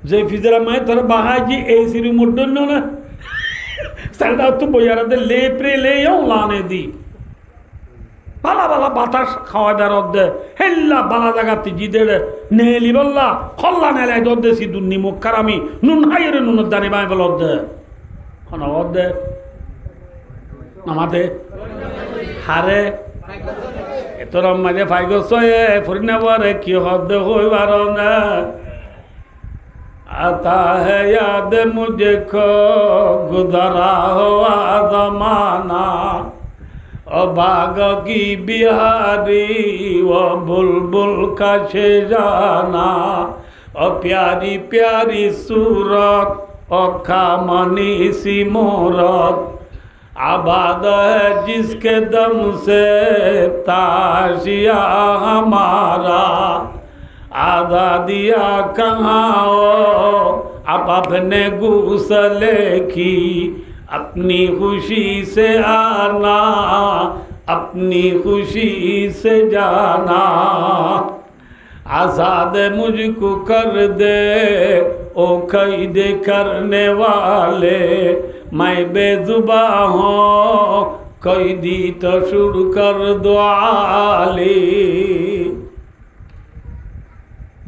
যে ফিজরা মাই তোর বাহাজি এসি রিমোট দন্য না সাইডা তো বইয়ারাতে লেপ্রে লেও লানে দি বালা বালা বাতাস খাওয়া দারদ দে হেল্লা বালা জায়গাতে জিদে নেলি বললা খল্লা নেলে দদ দে সিদু নিমক কারামি নুন হাইরে নুন দানি বাই বলদ দে কোন অদ দে নামাতে হারে এতরা মাঝে ফাইগস এ ফরিনা বারে কি হদ দে হইবার না आता है याद मुझको गुजरा हुआ जमाना अभाग की बिहारी वो बुलबुल का शेजाना और प्यारी प्यारी सूरत और खामनी सी मोरत आबाद है जिसके दम से ताशिया हमारा आधा दिया कहाँ हो अब अपने गूसले की अपनी खुशी से आना अपनी खुशी से जाना आज़ाद मुझको कर दे ओ कैद करने वाले मैं बेजुबा हूँ कैदी तो शुरू कर दो आली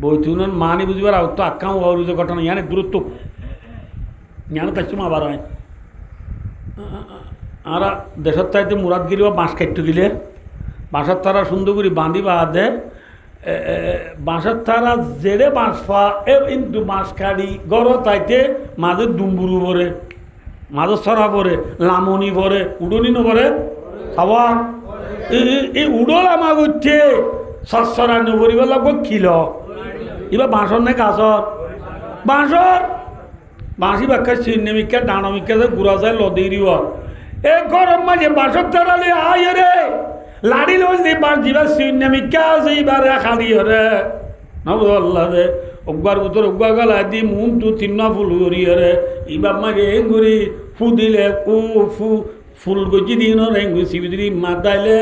বইতুনন মানি বুঝবার তো আক্কাম ওরুজে ঘটনা ইয়ানে দূরত্ব ইয়ানে তাইছুমা আবার হয় আরা দেশত চাইতে মুরাদগিরি বা বাঁশ কাটতে গেলে বাঁশের তারা সুন্দর করে বাঁধি বাঁধে বাঁশের তারা জেড়ে বাঁশ পা কিন্তু বাঁশ কাড়ি গড় তাইতে মাঝে ডুম্বুরু পরে মাঝে ছড়া পরে লামনি পরে উড়নি নপরে খাওয়া এই উড়ল আমার করছে সরসরা নবরিব লাগব খিল এবার বাঁশর নে গাছর বাঁশর বাঁশি বাক্কা চিহ্নিমিকা ডানমিকা যে গুড়া যায় লদিরিব এ গরম মাঝে বাঁশর তারালে আয় রে লাড়ি লই বাঁশ দিবা চিহ্নিমিকা আছে এবারে খালি রে নবল্লা দে একবার উত্তর একবার গলা দি মুম তু তিন্না ফুল করি রে এবার মাঝে ঘুরি ফু দিলে ও ফু ফুল গজি দিন রেঙ্গু শিবিদ্রি মাতাইলে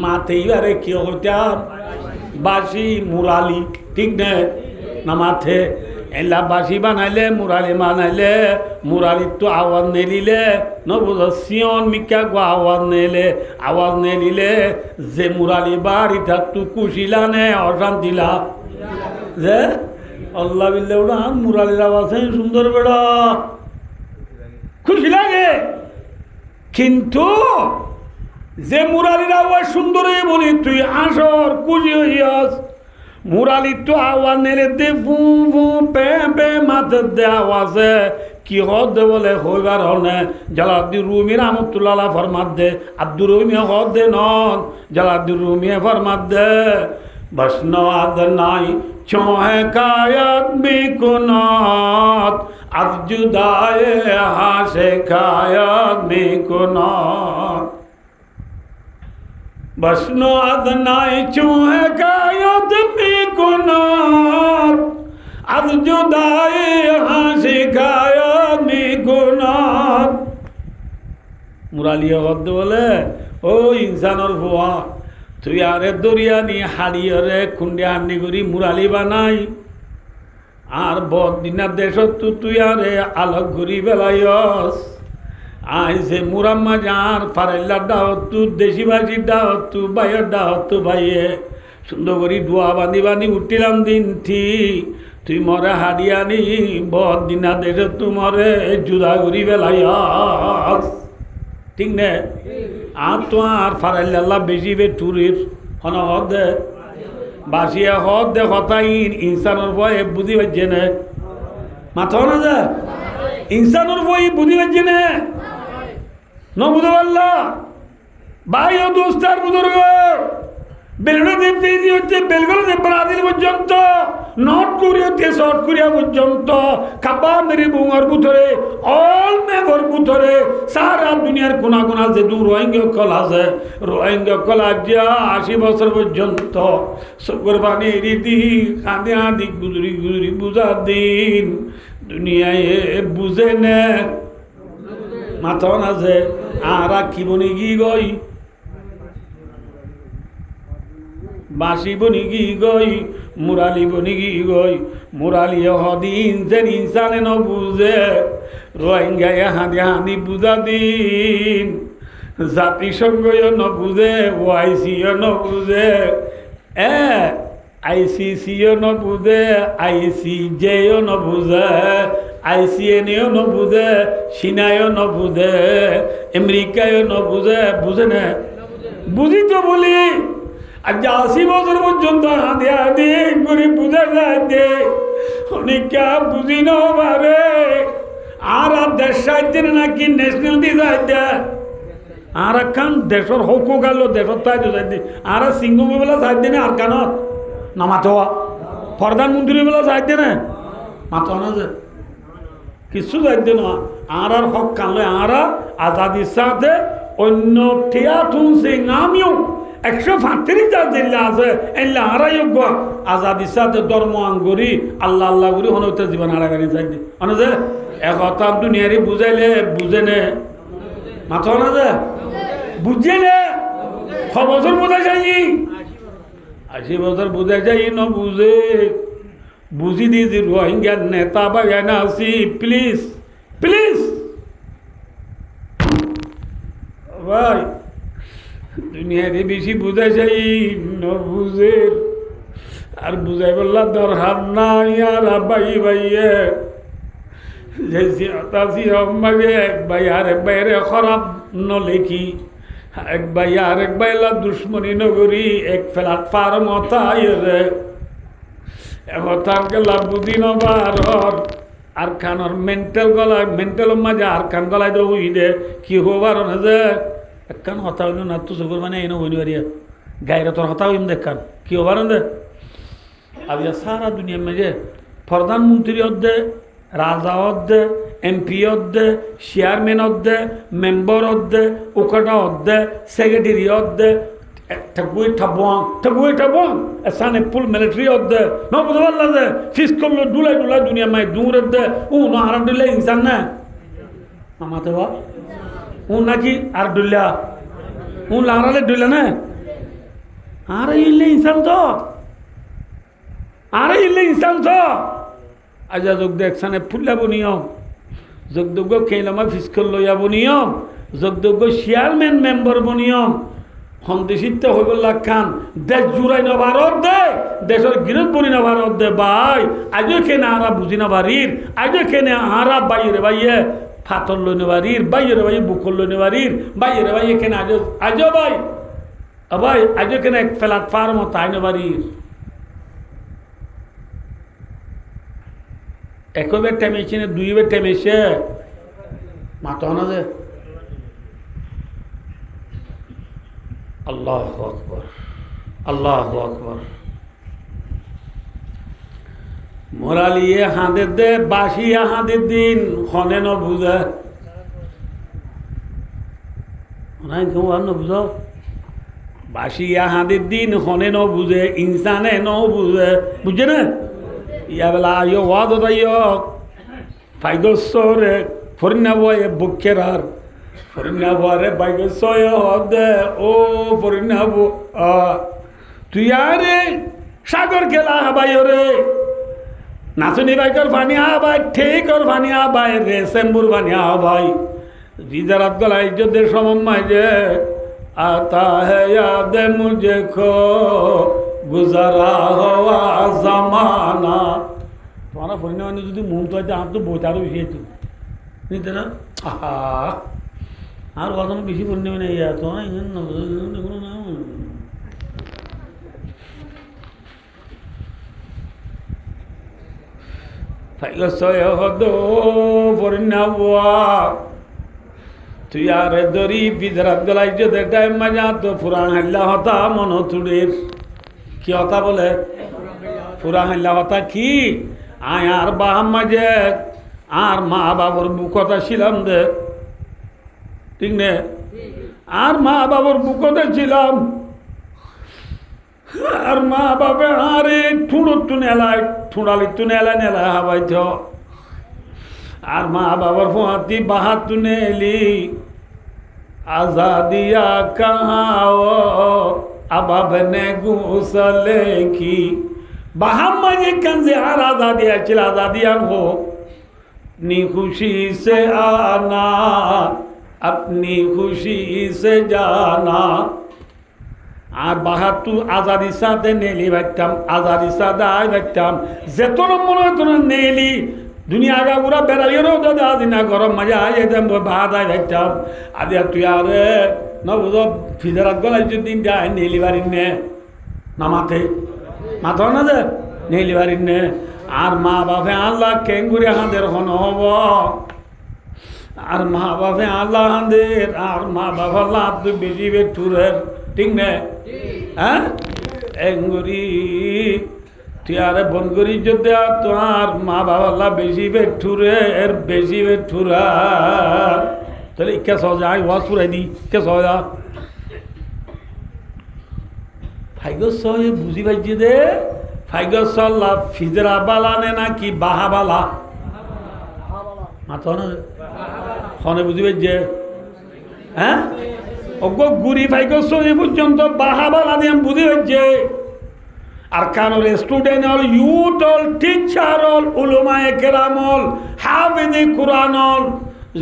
মাতে এবারে কি হইতাম বাসি মুরালি ঠিক না মাথে এলা বাসি বানাইলে মুরালি বানাইলে মুরালির তো আওয়াজ নেলিলে নবুঝ সিয়ন মিকা গো আওয়াজ নেলিলে যে মুরালি বাড়ি থাকতু কুশিলা নে অশান্তিলা যে আল্লাহ বিল্লাহ ওটা মুরালির আওয়াজ সুন্দর বেড়া খুশি লাগে কিন্তু যে মুরালির আওয়াজ সুন্দর বলি তুই আসর খুশি হইয়াস মুরালি তো আওয়াজ নেলে দে ফু ফু পে পে মাথে দে আওয়াজে কি হদ দে বলে হইবার হনে জালালউদ্দিন রুমি রহমতুল্লাহ ফরমাত দে আব্দুর রহিম হদ দে নন জালালউদ্দিন রুমি ফরমাত দে বসনওয়াদ নাই চোহে কায়াত বিকুনাত আজ জুদায়ে হাসে কায়াত বিকুনাত बसनो अदनाई चूहे कायत में गुनाह अब जुदाई यहाँ से कायत में गुनाह मुरालिया गद्द बोले ओ इंसानर भुआ तु यारे दरिया नी हाड़ियरे खुंडे हांडी करी मुराली बानाई आर बहुत दिन देशत तु यारे अलग घुरी बेलायस আইসে মুরাম্মা যার ফারাইল্লার দাওয়াতু দেশিবাসীর দাওয়াতু বাইয়ের দাওয়াতু বাইয়ে সুন্দর করি দোয়া বাঁধি বাঁধি উঠিলাম দিন তুই মরে হারিয়ানি বদ দিনা দেশে তুমরে জুদা করি বেলাইয়াস ঠিক নে আর তো আর ফারাইল্লাহ বেশি বে টুরির হন হদ দে বাসিয়া হদ দে হতাইন ইনসানোর ভয়ে বুঝি পাচ্ছে না মাথাও না যা ইনসানোর ভয় বুঝি পাচ্ছে না নবুদে আল্লাহ ভাই ও দোস্তার বুজুর্গ বেলগুলো ফিজি হচ্ছে বেলগুলো ব্রাজিল পর্যন্ত নর্থ কোরিয়া থেকে সাউথ কোরিয়া পর্যন্ত কাবা মেরি বুঙর ভিতরে অল মেঘর ভিতরে সারা দুনিয়ার কোনা কোনা যে দূর রোহিঙ্গা কল আছে রোহিঙ্গা কল যা 80 বছর পর্যন্ত সবর পানি রীতি কাঁদে আদি গুজরি গুজরি বুঝা দিন দুনিয়ায় বুঝে নে মাথন আছে আর কি বনি কি গই বাসি বনি কি গই মুরালি বনি কি গই মুরালি হদিন যেন ইনসানে ন বুঝে রোহিঙ্গা হাঁদি হাঁদি বুঝা দিন জাতিসংঘয় ন বুঝে ওআইসিও ন বুঝে আইসিসিও ন বুঝে আইসিজেও ন বুঝে আইসিএনও ন বুঝে চীনায়ও ন বুঝে আমেরিকায়ও ন বুঝে বুঝে না বুঝি তো বলি আর 80 বছর পর্যন্ত হাঁদি হাঁদি করে বুঝে যায় দে অনেকা বুঝি না পারে আর দেশ সাহিত্যের নাকি ন্যাশনালিটি যায় দে আর একখান দেশের হকু গেল দেশের তাই দিন আর সিংহ বেলা চাই দিনে আর কানত না মাতোয়া প্রধানমন্ত্রী বেলা চাই দিনে মাতো না যে কিছু চাই দিন আর হক কানলে আর আজাদির সাথে অন্য টিয়া তুলছে আমিও 135 জেলা আছে এলে আড়াই যোগ্য আজাদির সাথে ধর্ম আঙ্গুরি আল্লাহ আল্লাহ করি হনতে জীবন হারাগানি চাই দি মানে যে একথা দুনিয়ারি বুঝাইলে বুঝে নে মাথা না যে বুঝে নে 6 বছর বোঝাই যাই 80 বছর বোঝাই যাই ন বুঝে বুঝি দিয়েছি রোহিঙ্গার নেতা বা না আসি প্লিজ প্লিজ ভাই দুনিয়াতে বেশি বুঝাই যাই ন বুঝে আর বুঝাই বললা দরকার নাই আর ভাই ভাইয়ে এক ভাই আর এক ভাইয়ের খারাপ নলেখি এক ভাই আর এক ভাইলা দুশ্মনী নগরী এক প্ল্যাটফর্ম রে এবার লাভ বুঝি নবার আর খানোর মেন্টাল গলায় মেন্টাল মাঝে আর খান গলায় তো উই দে কি হবার না যে একখান হতা হইল না তো চকুর মানে এনে হইল বাড়িয়া গাইরে তোর হতা হইম দেখান কি হবার দে আজ সারা দুনিয়ার মাঝে প্রধানমন্ত্রী অধ্যে রাজা অধ্যে এমপি অধ্যে চেয়ারম্যান অধ্যে মেম্বার অধ্যে উকাটা অধ্যে সেক্রেটারি অধ্যে ঠাকুই ঠাবং এসানে ফুল মিলিটারি অধ্যে ন বুঝতে পারলা যে ফিস করলো ডুলাই ডুলাই দুনিয়া মাই দূরের দে ন আরাম ডুলে ইনসান না আমাতে বা নাকি আর ডুলিয়া লাড়ালে ডুলে না আর ইলে ইনসান তো আরে ইলে ইনসান তো আজা যোগ দেখছানে ফুলাব নিয়ম যোগযোগ্য খেলামা ফিসকল লইয়াব নিয়ম যোগযোগ্য চেয়ারম্যান মেম্বার নিয়ম সন্দেশিত হৈ গল খান দেশ জুড়াই নভারত দে দেশের গিরত বনি নভারত দে ভাই আজও কেনে আরা বুঝি নভারির আজও কেনে আরা বাইরে বাইয়ে ফাতর লই নভারির বাইরে বাইয়ে বুকল লই নভারির বাইরে বাইয়ে কেনে আজও ভাই ভাই আজও কেনে এক প্ল্যাটফর্ম তাই নভারির একবার টেমেছে না দুইবার টেমেছে মাতো না যে আল্লাহু আকবার আল্লাহু আকবার মোরালিয়ে হাঁদের দে বাসিয়া হাঁদের দিন হনে ন বুঝে বুঝ বাসিয়া হাঁদের দিন হনে ন বুঝে ইনসানে ন বুঝে বুঝছে না ইয়া বেলা আইয় ওয়াদ দাইয় ফাইগসরে ফরিনা বয়ে বুকের আর ফরিনা বরে বাইগসয় হদে ও ফরিনা বো তুই আরে সাগর খেলা হাবাই রে নাচনি বাইকর পানি হাবাই ঠিকর পানি হাবাই রে সেম্বুর পানি হাবাই জিজারাত গলাই যদের সমম্মাই যে আতা হে ইয়াদ মুঝে খো গুজারা হওয়া জামানা তোমার ফরিনা মানে যদি মন তো আছে আমার তো বইতে আরো বেশি হতো নিতে না আহা আর কথা বেশি ফরিনা মানে ইয়া তো কোনো না ফাইলসয় হদো ফরিনা বুয়া তুই আর দরি বিদরাত গলাই যদি টাইম মাজা তো ফুরান হাল্লা হতা মন তুড়ের কি হতা বলে ফুরান হাল্লা হতা কি আয় আর বাহাম মাঝে আর মা বাবার বুকতা ছিলাম দে ঠিক নে আর মা বাবার বুকতে ছিলাম আর মা বাবা আরে ঠুঁড়ো নেলায় ঠুঁড়ালি নেলা নেলা হাবাইত আর মা বাবার ফোঁয়াতি বাহাত তুনে এলি আজাদিয়া কাহাও আবাবনে গুসলে কি বাহাম মাঝে কানজে আর আজাদিয়া ছিল আজাদিয়া হো अपनी खुशी से आना अपनी खुशी से जाना আর বাহাত্তু আজাদির সাথে নেলি বাইতাম আজাদির সাথে আয় বাইতাম যেতন মনে হতো না নেলি দুনিয়া আগা পুরা বেড়াইয়েরও দাদা দিনা গরম মাঝে আয় যেতাম ভাত আয় বাইতাম আজ তুই আরে না বুঝো ফিজারাত গলাই যদি যায় নেলি বাড়ির নে নামাতে মাথা না যে নেলি বাড়ির নে আর মা বাপে আল্লাহ কেঙ্গুরি হাঁদের হন হব আর মা বাপে আল্লাহ দের আর মা বাবা লাভ তো বেশি বেঠুরের ঠিক না হ্যাঁ এঙ্গুরি তুই আরে বন করি যদি তোমার মা বাবা বেশি বেঠুরে এর বেশি বেঠুরা তাহলে কে সহজে আই ওয়াজ পুরাই দি কে সহজা ফাইগর সহজে বুঝি পাইছি দে ফাইগর সল্লা ফিজরা বালা নে নাকি বাহা বালা মাথা না হনে বুঝি পাইছে হ্যাঁ অজ্ঞ গুড়ি ফাইগর সহজে পর্যন্ত বাহা বালা দিয়ে বুঝি পাইছে আর কানল স্টুডেন্ট হল ইউথ হল টিচার হল উলুমায়ে কেরাম হল হাফেজে কুরআন হল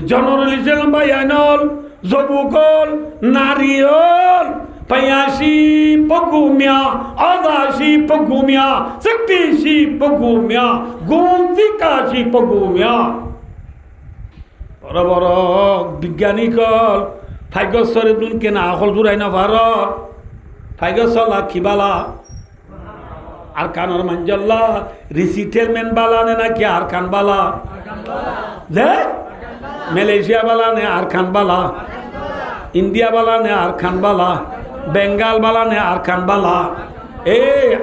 জনরল ইসলাম বায়ান হল যুবক হল নারী হল 85 পগুমিয়া 88 পগুমিয়া 87 পগুমিয়া 89 পগুমিয়া বড় বড় বিজ্ঞানী কল ফাইগসরে দুন কেনা হল জুরাই না ভারত ফাইগসলা কিবালা আর কানর মঞ্জল্লা রিসিটেলমেন্ট বালা নে নাকি আর কান বালা দে মালয়েশিয়া বালা নে আর খান বালা ইন্ডিয়া বালা নে আর খান বালা বেঙ্গাল বালা নে আর খান বালা এ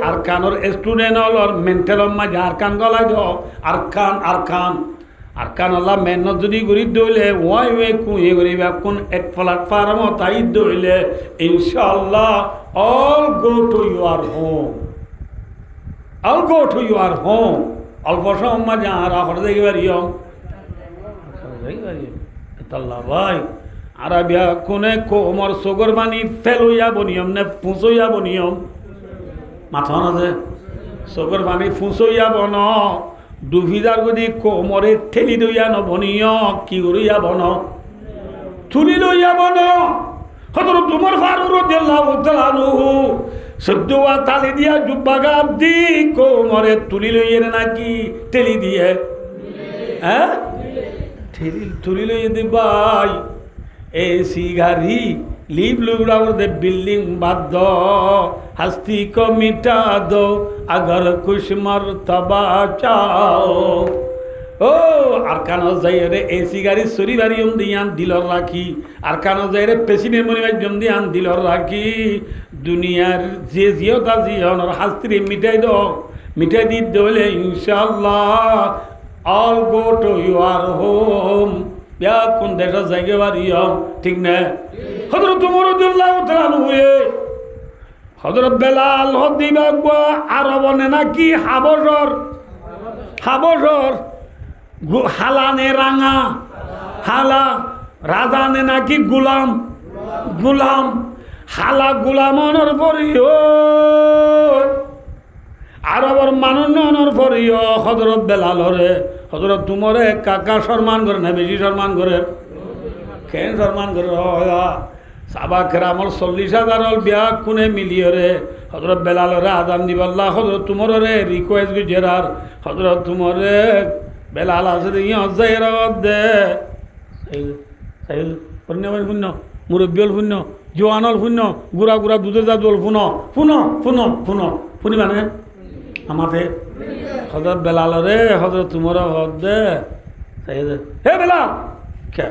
আর কানর স্টুডেন্ট হল আর মেন্টাল মাঝে আর কান গলায় দো আর খান আল্লাহ মেহনত যদি করি দইলে ওয়াই ওয়ে কুয়ে করিবা কোন এক প্ল্যাটফর্ম তাই দইলে ইনশাআল্লাহ all go to your home I'll go to your home. অল্প সময় যা রাখর দেখি পারিম তাল্লা ভাই আরবিয়া কোনে কোমর সগর বানি ফেলইয়া বনিয়ম নে ফুঁসইয়া বনিয়ম মাথা না যে সগর বানি ফুঁসইয়া বন দুভিদার গদি কোমরে ঠেলি দইয়া ন বনিয় কি করিয়া বন তুলি লইয়া বন হযরত উমর ফারুক রাদিয়াল্লাহু তাআলা আনহু সদ্দুয়া তালি দিয়া জুব্বা গাব দি কোমরে তুলি লইয়ে নাকি ঠেলি দিয়ে হ্যাঁ তুলি লইয়ে দি ভাই এসি গাড়ি লিভ লুগড়াও দে বিল্ডিং বাদ দো হস্তি কো মিটা দো अगर कुछ मर्तबा चाओ ও আর কানো যাইরে এসি গাড়ি সরি বাড়িয়ম দিয়ান দিলর রাখি আর কানো যাইরে প্রেসিডেন্ট মনিবাজম দিয়ান দিলর রাখি দুনিয়ার যে জিওতা জিয়নর হাস্ত্রি মিটাই দি দলে ইনশাআল্লাহ all go to your home ইয়া কোন দেশ জায়গা বাড়িয়ম ঠিক না হযরত উমর রাদিয়াল্লাহু তাআলা নুয়ে হযরত বেলাল হদিবা গো আরব নে নাকি হাবশর হালানে রাঙা হালা রাজা নে নাকি গুলাম হালা গুলামনের পরিও আরবর মানুষ নর পরিও হযরত বেলালরে হযরত তুমরে কাকা সম্মান করে না বেশি সম্মান করে কেন সম্মান করে সাবা কেরামল 40,000 বিয়া কোনে মিলিয়রে হযরত বেলালরে আজান দিবাল্লাহ হযরত তুমরে রিকোয়েস্ট গুজরার হযরত তুমরে বেলাল আছে ইয়া যায়রা দে সাইল পুণ্য মুরব্বিল পুণ্য জওয়ানল পুণ্য গুড়া দুধে যা জল ফুনি মানে আমাতে হযরত বেলালরে হযরত তুমরে দে সাইল হে বেলাল কে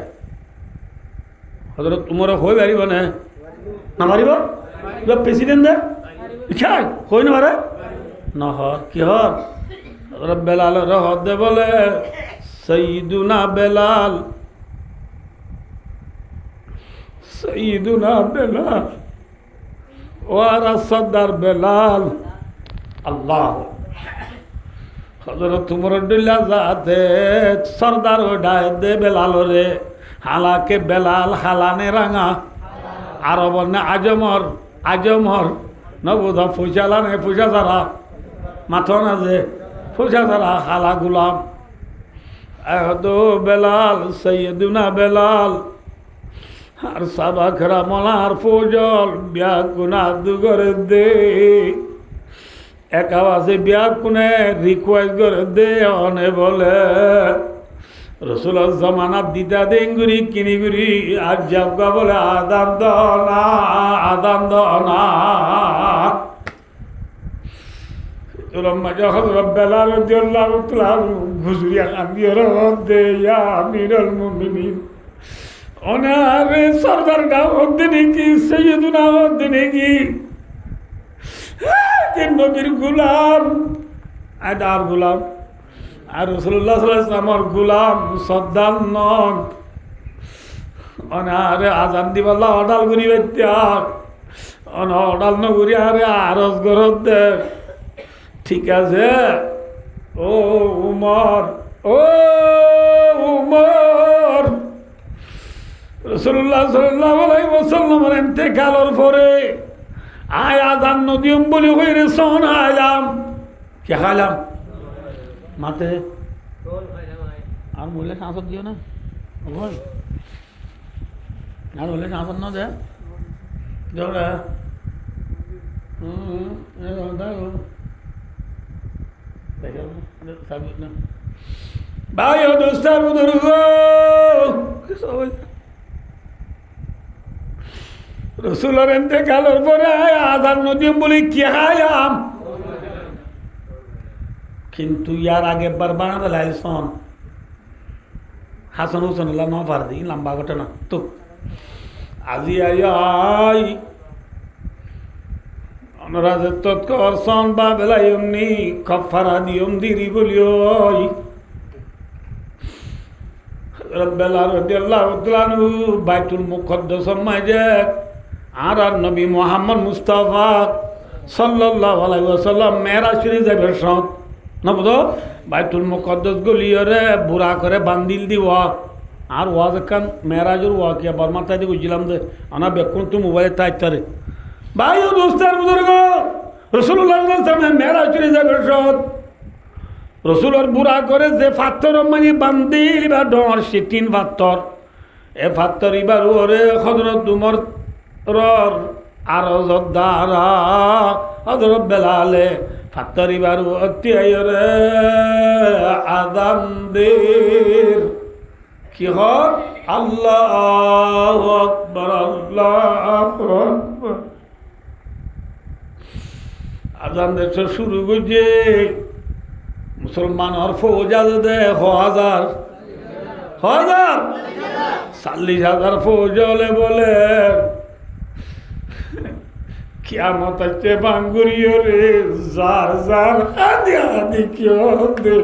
হযরত তুমরে হই পারিব না পারিব প্রেসিডেন্ট দে ইচ্ছা হই না পারে না কি হযরত বেলাল রহত দে বলে সৈয়দুনা বেলাল ওয়ারা সর্দার বেলাল আল্লাহ হযরত তুমর ডিল্লা যাতে সর্দার ওডায় দে বেলাল রে হালাকে বেলাল হালানে রাঙা আরব নে আজমর নবুধ ফুসালানে ফুসা সারা মাথা না যে ফুসা সারা হালা গুলাম এহদো বেলাল সৈয়দুনা বেলাল আর সাবাখরা মলার ফজল ব্যাকুনা দুগরে দে এক আওয়াজে ব্যাকুনে রিকোয়েস্ট করে দে অনে বলে রসুলের জমানাত দিতা দেঙ্গুরি কিনিগুরি আর জাবগা বলে আদান দনা মাঝে হযরত বেলাল রাদিয়াল্লাহু তাআলা হুজুরিয়া আমির দে ইয়া আমিরুল মুমিনিন ওনারে সরদার দাওয়াত দেনে কি সৈয়দুনা দেনে কি যে নবীর গোলাম আদার গোলাম আর রাসূলুল্লাহ সাল্লাল্লাহু আলাইহি ওয়াসাল্লামের গোলাম সর্দার নন ওনারে আজান দিবাল্লাহ অডাল করি বেত্যার অডাল নগরী আরে আরজ গরত দে ঠিক আছে ও উমর ও উমর রাসূলুল্লাহ সাল্লাল্লাহু আলাইহি ওয়াসাল্লামের ইন্তেকালের পরে আয় আজান নদিয়ম বলি হইরে সন আলাম কি খালাম মাতে আর বলে সাঁসত দিও না ওই আর বলে সাঁসত না দে জোড়া ভাই ও দোস্তার বুজুর্গ রসুলের ইন্তেকালের পরে আজান নদিম বলি কি খাইলাম কিন্তু ইয়ার আগে বার বানাতে লাইলসন হাসান হুসেন আল্লাহ ন পারদি লম্বা ঘটনা তো আজি আই অনুরাধ তৎকর্ষণ বা বেলাই অমনি কফারা দিয়ম দিরি বলিও বেলা রাদিয়াল্লাহু তাআলা বাইতুল মুকদ্দাসের মাঝে আর নবী মুহাম্মদ মুস্তাফা সাল্লাল্লাহু আলাইহি ওয়াসাল্লাম মেরাজ শরীফ যাবে সব না বুঝো বাইতুল মুকদ্দাস গলিয়রে বুড়া করে বান্দিল দিব আর ওয়াজ কান মেরাজের ওয়াকিয়া বর্মাতায় দিয়ে বুঝলাম যে আনা বেকুন তো মোবাইলে তাইতারে ভাই ও দোস্তার বুজুর্গ রাসূলুল্লাহ সাল্লাল্লাহু আলাইহি ওয়াসাল্লাম মেরাজ শরীফ যাবে সব রসুলের বুড়া করে যে ফাত্তর মানে বান্দিল বা ডর সে তিন ফাত্তর এ ফাত্তর ইবার ওরে হযরত উমর রর আর দ্বারা হযরত বেলালে ফাত্তর ইবার অতি রে আদান দের কি হক আল্লাহু আকবার আল্লাহু আকবার আদান দের শুরু করছে মুসলমান আর ফৌজাদ দে হাজার 40,000 ফৌজ হলে বলে কিয়ামত আছে বাঙ্গুরিও রে যার যার আদি আদি কেউ দে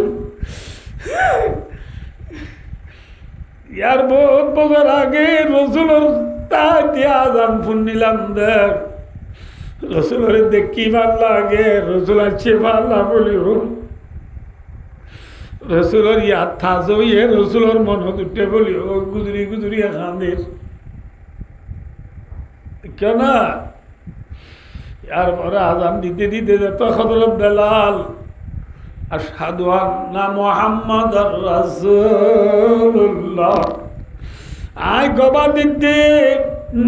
ইয়ার বহুত বছর আগে রসুলের তাই আজান শুনিলাম দেখ রসুলের দেখি ভাল লাগে রসুল আছে ভাল্লা বলিও রসুলের ইয়াদ থাজো ইয়ে রসুলের মনত উঠে বলি ও গুজরি গুজরি খান্দের কেন না ইয়ার পরে আজান দিতে দিতে যেত হযরত বেলাল আশহাদু আন্না মুহাম্মাদার রাসূলুল্লাহ আই গবা দিতে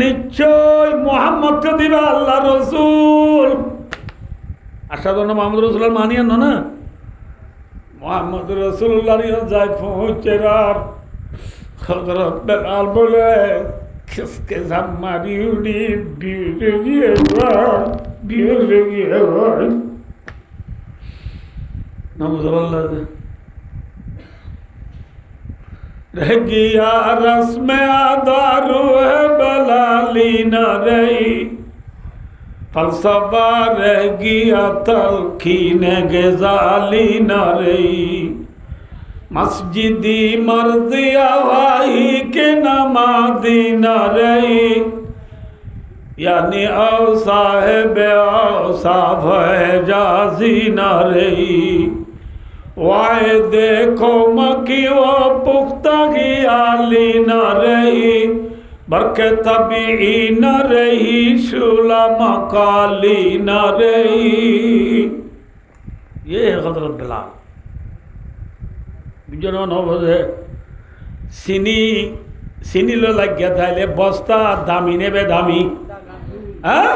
নিশ্চয় মুহাম্মদকে দিবা আল্লাহ রসুল আশহাদু আন্না মুহাম্মাদুর রাসূলুল্লাহ মানিয়েন না মোহাম্মদ রসুল্লাহ যায় পৌঁছেরার হযরত বেলাল বলে কিসকে জামারি উনি বিয়ে গিয়ে নামুজুল্লাহ रह गया रस्म आदारू है बलाली न रही फलसफा रह गया तलखीन गजाली न रही मस्जिदी मर्दिया भाई के नमाजी न रही यानी औ साहेब औसाफ जाजी न रही वाए देखो मकी वो पुख्ता की आली न रही बरके तभी न रही शुला मकाली न रही ये है हज़रत बिलाल बिजनो न बोले सिनी लो लग गया था ले बस्ता दामी ने बे दामी हाँ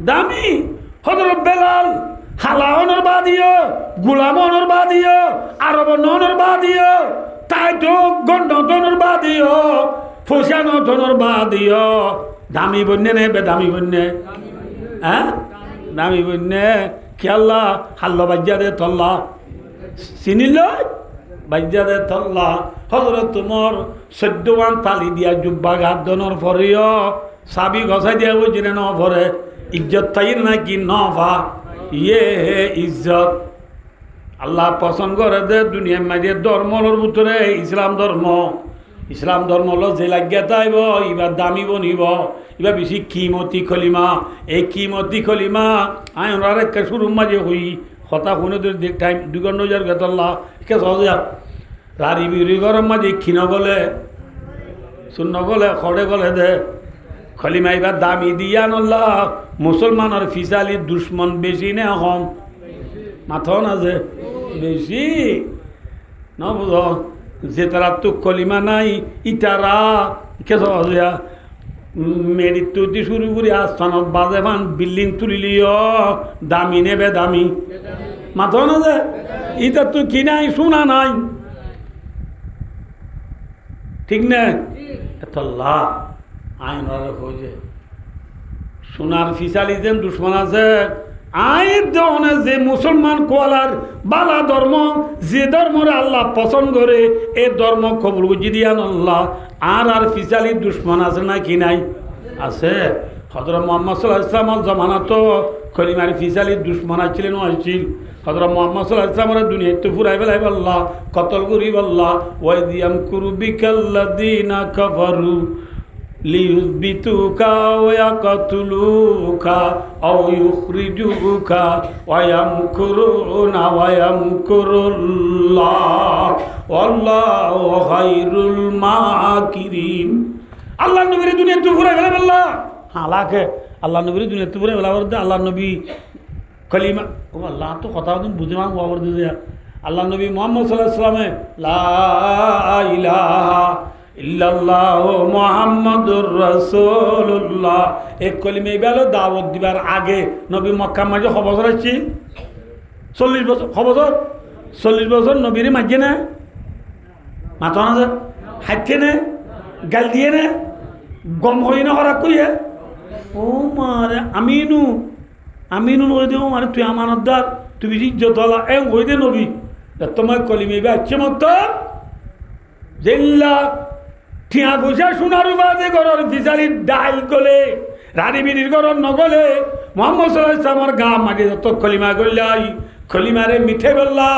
दामी हज़रत बिलाल হালাওয়ানোর বাদিও গুলামনোর বাদিও আরব ননোর বাদিও তাইতো গন্ডতনোর বাদিও ফুসানোর বাদিও দামি বন্যে নে বেদামি বন্যে হ্যাঁ দামি বন্যে খেয়াল্লা হাল্লা বাজ্যা দে তল্লা চিনিল বাজ্যা দে তল্লা হজরত তোমার 14 তালি দিয়া জুব্বা গাত দনের ফরিয় সাবি গছাই দিয়া বুঝিনে ন ফরে ইজ্জত তাইর নাকি ন ভা ইয়ে ইজ্জত আল্লাহ পছন্দ করে দে দুনিয়ার মাঝে ধর্মর ভিতরে ইসলাম ধর্ম হলো যে লাগিয়া তাইব এবার দামি বনিব এবার বেশি কিমতি খলিমা এই কিমতি খলিমা আয় ওনার একটা শুরুর মাঝে হই হতা শুনে দেখ টাইম 2 ঘন্টা যার গেতল্লা কে সহজে রারি বিরি গরম মাঝে ক্ষীণ গলে শূন্য গলে খড়ে গলে দে খলিমা এবার দামি দিয়া নল্লা মুসলমানের ফিসালি দুশ্মন বেশি নে হম মাথা না যে বেশি ন বুঝ যে তারা তো কলিমা নাই ইটারা কে সহজে মেরিট তুই শুরু করি আস্থানত বাজে ভান বিল্ডিং তুলিলিও দামি নেবে দামি মাথা না যে ইটা তো কি নাই শোনা নাই ঠিক না এত লাভ আইন হয়েছে সোনার ফিসালি যেন দুশ্মন আছে আইন দেওয়ানে যে মুসলমান কোয়ালার বালা ধর্ম যে ধর্মরে আল্লাহ পছন্দ করে এ ধর্ম কবুল বুঝি দিয়ান আল্লাহ আর ফিসালির দুশ্মন আছে না কি নাই আছে হযরত মুহাম্মদ সাল্লাল্লাহু আলাইহি ওয়াসাল্লামের জামানা তো কলিমার ফিসালির দুশ্মন ছিলেন আসছিল হযরত মুহাম্মদ সাল্লাল্লাহু আলাইহি ওয়াসাল্লামের দুনিয়া তো ফুরাই ফেলাই আল্লাহ কতল করিব আল্লাহ ওয়াইদিয়াম কুরবিকাল্লাযিনা কাফারু লিয়ুযবিতুকা ওয়া ইয়াকতুলুকা আও ইউখরিজুকা ওয়া ইয়ামকুরুনা ওয়া ইয়ামকুরুল্লাহ ওয়াল্লাহু খায়রুল মাকিরিন আল্লাহ নবীর দুনিয়া তো ফুরাই ফেলাই আল্লাহ হালাকে আল্লাহ নবীর দুনিয়া তো ফুরাই ফেলাই বলতে আল্লাহ নবী কলিমা ও আল্লাহ তো কথা বুঝে মা বাবার দিয়ে আল্লাহ নবী মুহাম্মদ সাল্লাল্লাহু আলাইহি ওয়াসাল্লামে লা ইলাহা ইল্লাল্লাহু মুহাম্মাদুর রাসূলুল্লাহ এই কলিমা বেলো দাওয়াত দিবার আগে নবী মক্কা মাঝে বছর আছে 40 বছর বছর 40 বছর নবীর মাঝে না মাথা না হাইতে না গাল দিয়ে না গম হই না হরা কইয়ে ও মারে আমিনু নই দেও মানে তুই আমানতদার তুই ইজ্জত হলা এ হই দে নবী তোমার কলিমে বে আছে মত জেল্লা ঠিয়া পয়সা সোনার বাদে ঘরের ফিসালি ডাইল গলে রানী বিনির ঘরের নগলে মোহাম্মদ সাল্লাল্লাহু আলাইহি ওয়াসাল্লামের গা মাটি যত কলিমা গল্লাই খলিমারে মিঠে বললা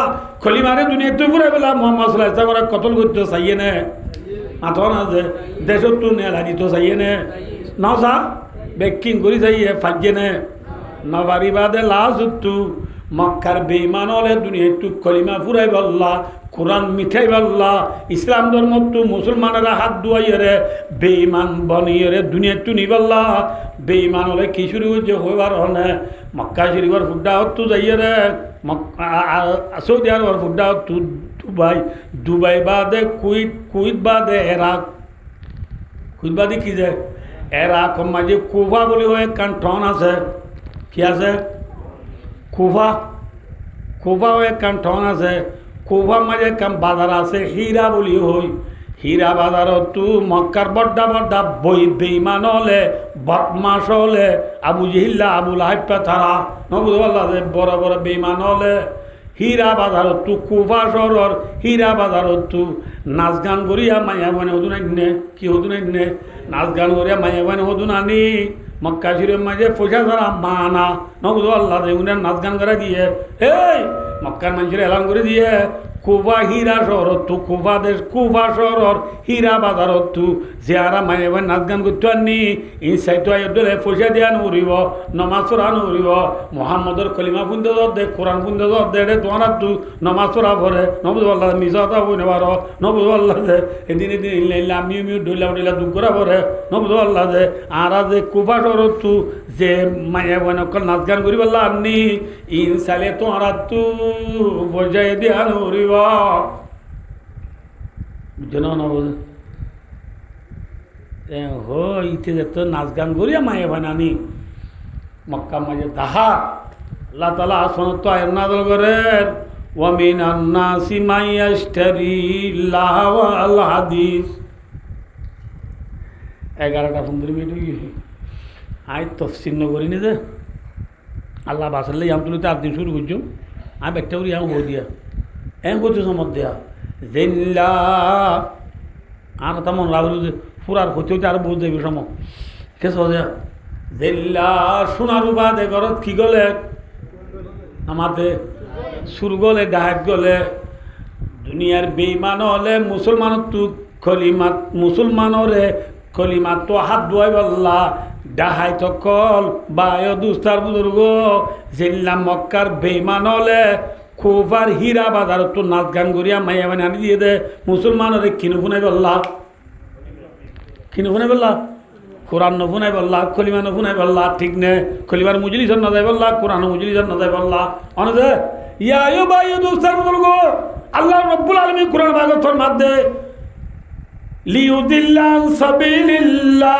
খলিমারে দুনিয়া তো পুরে বললা মোহাম্মদ সাল্লাল্লাহু আলাইহি ওয়াসাল্লাম কতল করতে চাইয়ে না মাথা না যে দেশত তো নেলা দিত চাইয়ে না নসা বেকিং করি চাইয়ে ফাজে না নবারি বাদে লাজতু মক্কার বেঈমান হলে দুনিয়া তো কলিমা ফুরাই বললা কোরআন মিঠাই বললা ইসলাম ধর্ম তো মুসলমানেরা হাত ধুয়াইয়ে রে বেঈমান বনিয়ে রে দুনিয়া তো নিবল্লা বেঈমান হলে কি শুরু হচ্ছে হইবার হনে মক্কা শরীফের ফুড্ডা হতো যাইয়ে রে সৌদি আরবের ফুড্ডা হতো দুবাই বাদে কুইত বাদে এরাক কুইত বাদে কি যে এরাক মাঝে কুফা বলি হয় কান্টন আছে কি আছে কুফা হয় কান্টন আছে কুফা মাঝে কাম বাজার আছে হীরা বলি হই হীরা বাজারত তু মক্কার বড্ডা বড্ডা বই বেঈমান হলে বদমাস হলে আবু জিহিল্লা আবু লাহাব তারা নবুল্লাহ বড় বড় বেঈমান হলে হীরা বাজারত তু কুফা শহর হীরা বাজারত তু নাচ গান করিয়া মাইয়া বানে হদুন আনে কি হদুন আনে নাচ গান করিয়া মাইয়া বানে হদুন আনি মক্কা শরীফের মাঝে পয়সা ছাড়া মানা নবুল্লাহ উনার নাচ গান করে দিয়ে এই মক্কার মানুষের এলান করে দিয়ে কুফা হীরা শহরত তু কুফা শহর হীরা বাজারত তু যে আর মায়ে ভাই নাচ গান করতে আনি ইনসাইট আয়োদলে পয়সা দিয়া নরিব নমাজ পড়া নরিব মোহাম্মদর কলিমা পুন্দে দে কোরআন পুন্দে দে তোমার তু নমাজ পড়া পরে নবুল্লাহ মিজাতা বই নেবার নবুল্লাহ যে এদিন আমিও ডইলা দুঃখ করা পরে নবুল্লাহ যে আর যে কুফা শহরত তু যে মায়ে ভাই নাচ গান করি বললা আপনি ইনসাইলে তোমার তু বজাই দিয়া নরিব বুঝলো না বোঝে ইতে যেত নাচ গান করিয়া মায়ে বানানি মক্কা মাঝে দাহা আল্লাহ তালা আসনত তো আয়ের নাজল করেন ওয়ামিন আন্নাসি মাইয়াশতারি লাহওয়াল হাদিস 11টা 15 মিনিট হয়ে গেছে আয় তফসিল করিনি যে আল্লাহ বাসাল্লাই আম তুলিতে 8 দিন শুরু করছো আমি একটা করি এম হয়ে দিয়া এম করছো সমত দেয়া জেল্লা আর তেমন রাহুল ফুরার হতে হতে আরো বহুত যাইবে সম কে সজা জেল্লা সোনার উপাদে ঘরত কি গলে আমাদের সুর গলে ডাহাত গলে দুনিয়ার বেইমান হলে মুসলমান তু কলিমাত মুসলমানরে কলিমাত তো হাত ধোয়াই বললা ডাহাই তকল বায় দুস্তার বুজুর্গ জেল্লা মক্কার বেইমান হলে খুবার হীরা বাজার তো নাচ গান করিয়া মাইয়া মানে আনি দিয়ে দে মুসলমানরে কিনু ফুনাই বললা কিনু ফুনাই বললা কোরআন নফুনাই বললা কলিমা নফুনাই বললা ঠিক নে কলিমার মুজলিসন না যাই বললা কোরআন মুজলিসন না যাই বললা অনজে ইয়া বায়ু দুস্তার বুজুর্গ আল্লাহ রব্বুল আলামিন কোরআন বাগতর মধ্যে লিউদিল্লান সাবিলিল্লাহ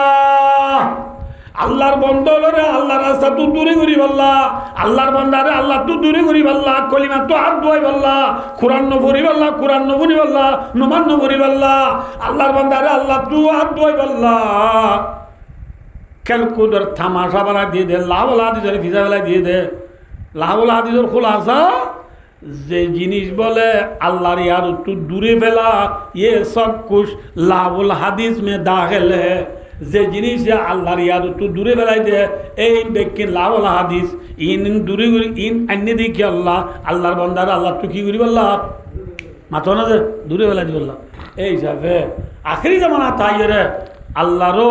আল্লাহর বন্দরে আল্লাহর রাস্তা তু দূরে করি বললা আল্লাহর বন্দারে আল্লাহ তু দূরে করি বললা কলিমা তো হাত ধোয়াই বললা কোরআন নফুরি বললা কোরআন নফুরি বললা নমান নফুরি বললা আল্লাহর বন্দারে আল্লাহ তু হাত ধোয়াই বললা ক্যালকুলেটর থামাশা বানা দিয়ে দে লাভলা হাদিসের ভিজা বেলা দিয়ে দে লাভলা হাদিসের খোলাসা যে জিনিস বলে আল্লাহর ইয়ার একটু দূরে ফেলা ইয়ে সব কুছ লাভুল হাদিস মে দাখিল है যে জিনিস আল্লাহর ইয়ার একটু দূরে ফেলাই দে এই ব্যক্তি লাভুল হাদিস ইন দূরে ইন অন্য দিকে আল্লাহ আল্লাহর বান্দার আল্লাহ তো কি করি বললা মাথা না যে দূরে ফেলাই দি বললা এই হিসাবে আখেরি জামানা তাই রে আল্লাহরও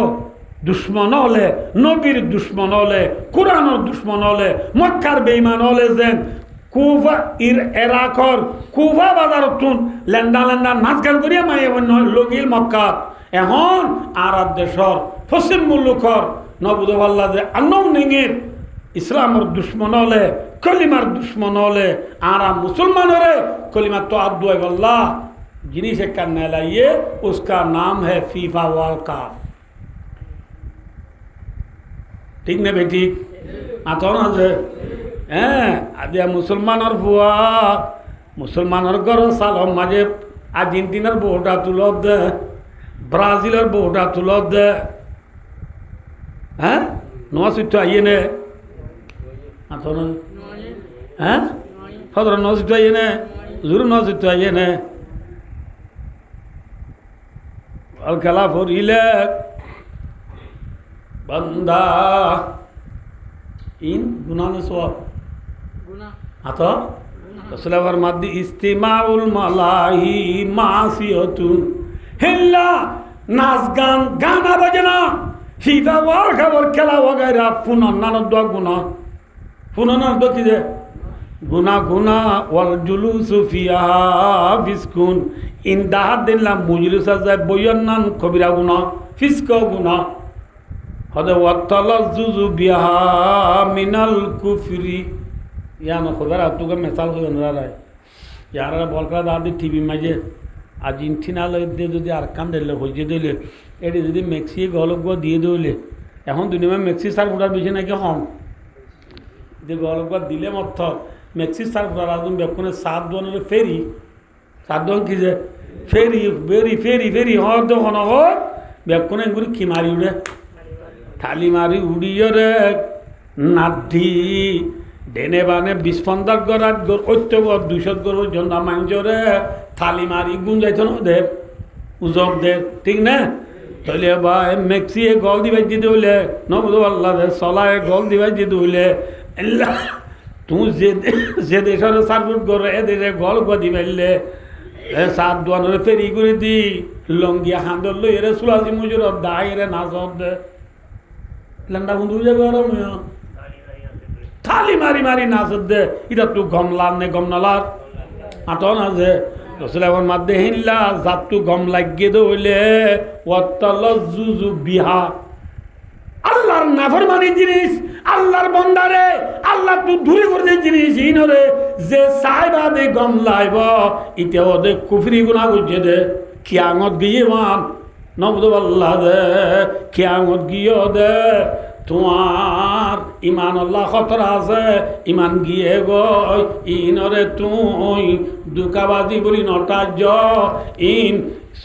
দুশ্মন হলে নবীর দুশ্মন হলে কোরআনের দুশ্মন হলে মক্কার বেঈমান হলে যেন কুফা এরাকর কুফা বাজার তুন লেন্দা লেন্দা নাচ গান করিয়া মাই লগিল মক্কাত এখন আর দেশর পশ্চিম মুলুকর নবুদুল্লাহ যে আন্নম নেঙের ইসলামের দুশ্মন হলে কলিমার দুশ্মন হলে আর মুসলমান হলে কলিমার তো আদুয়াই বল্লা জিনিস এক करने लाइए उसका नाम है फीफा वर्ल्ड कप ঠিক না বেটি আতন আছে হ্যাঁ আদিয়া মুসলমানের ভুয়া মুসলমানের ঘর সালম মাঝে আর্জেন্টিনার বউটা তুলত দে ব্রাজিলের বউটা তুলত দে হ্যাঁ নোয়া সুইট আইয়ে নে আতন হ্যাঁ ফদর নোয়া সুইট আইয়ে নে জুরু নোয়া সুইট আইয়ে নে আর খেলা ফরিলে बंदा इन गुना ने सवाब आता रसूलुल्लाहर मध्य इस्तिमाउल मलाही मासियतुन हिल्ला नाच गान गाना बजना फीफा वर्ल्ड कप खेला वगैरह पुनः दो गुना पुनः दो किजे गुना गुना वल जुलूसु फिहा फिस्कुन इन दाहात दिनला मुजलिस जाय बयन्नान कबिरा गुना फिस्क गुना হদে ওয়াতালাজ্জুজু বিহা মিনাল কুফরি ইয়ানো খবর আতুকে মেসাল কই নরাই ইয়ারা বলকা দাদি টিভি মাঝে আর্জেন্টিনা লইতে যদি আর কাম দিলে হইছে দিলে এটি যদি মেক্সি গলগ দিয়ে দিলে এখন দুনিয়া মেক্সি সার ফুটার বেশি নাকি হম যে গলগ দিলে মত মেক্সি সার ফুটার আদম বেকনে 7 দনের ফেরি 7 দন কি যে ফেরি বেরি ফেরি ফেরি হর দহন হর বেকনে গুরি কি মারি উড়ে থালি মারি উড়িয়ে রে নাধি ডেনে বানে 20-50 গড়াত গড় অত্যগর 200 গড় জন্য মাঞ্জরে থালি মারি গুঞ্জাইত না দেব উজক দেব ঠিক না তাহলে বা মেক্সি গল দিবাই দিতে হইলে নবুদ আল্লাহ সলায় গল দিবাই দিতে হইলে তুই যে দেশের সার্ভুট গড় এ দেশে গল দিবাইলে 7 দোয়ানের ফেরি করে দি লঙ্গিয়া হাঁদর লই এরে সুলাজি মুজুর দায় এরে নাচত দে লন্ডা বন্ধু যাবে আর থালি মারি মারি নাচত দে এটা তু গমলার নে গমনালার আটন আছে রসুলের মাধ্যমে হিল্লা জাতু গম লাগিয়ে দইলে ওয়াতালাজ্জুজু বিহা আল্লাহর নাফরমানি জিনিস আল্লাহর বন্দারে আল্লাহ তু দূরে করে যে জিনিস ইনরে যে সাইবা দে গম লাইব ইতে ওদে কুফরি গুনাহ করছে দে কিয়ামত গিয়ে মান নবদ আল্লাহ দে কিয়ামত গিয়ে দে তোমার ইমান আল্লাহ খতরা আছে ইমান গিয়ে গই ইনরে তুই দুকাবাজি বলি নটাজ ইন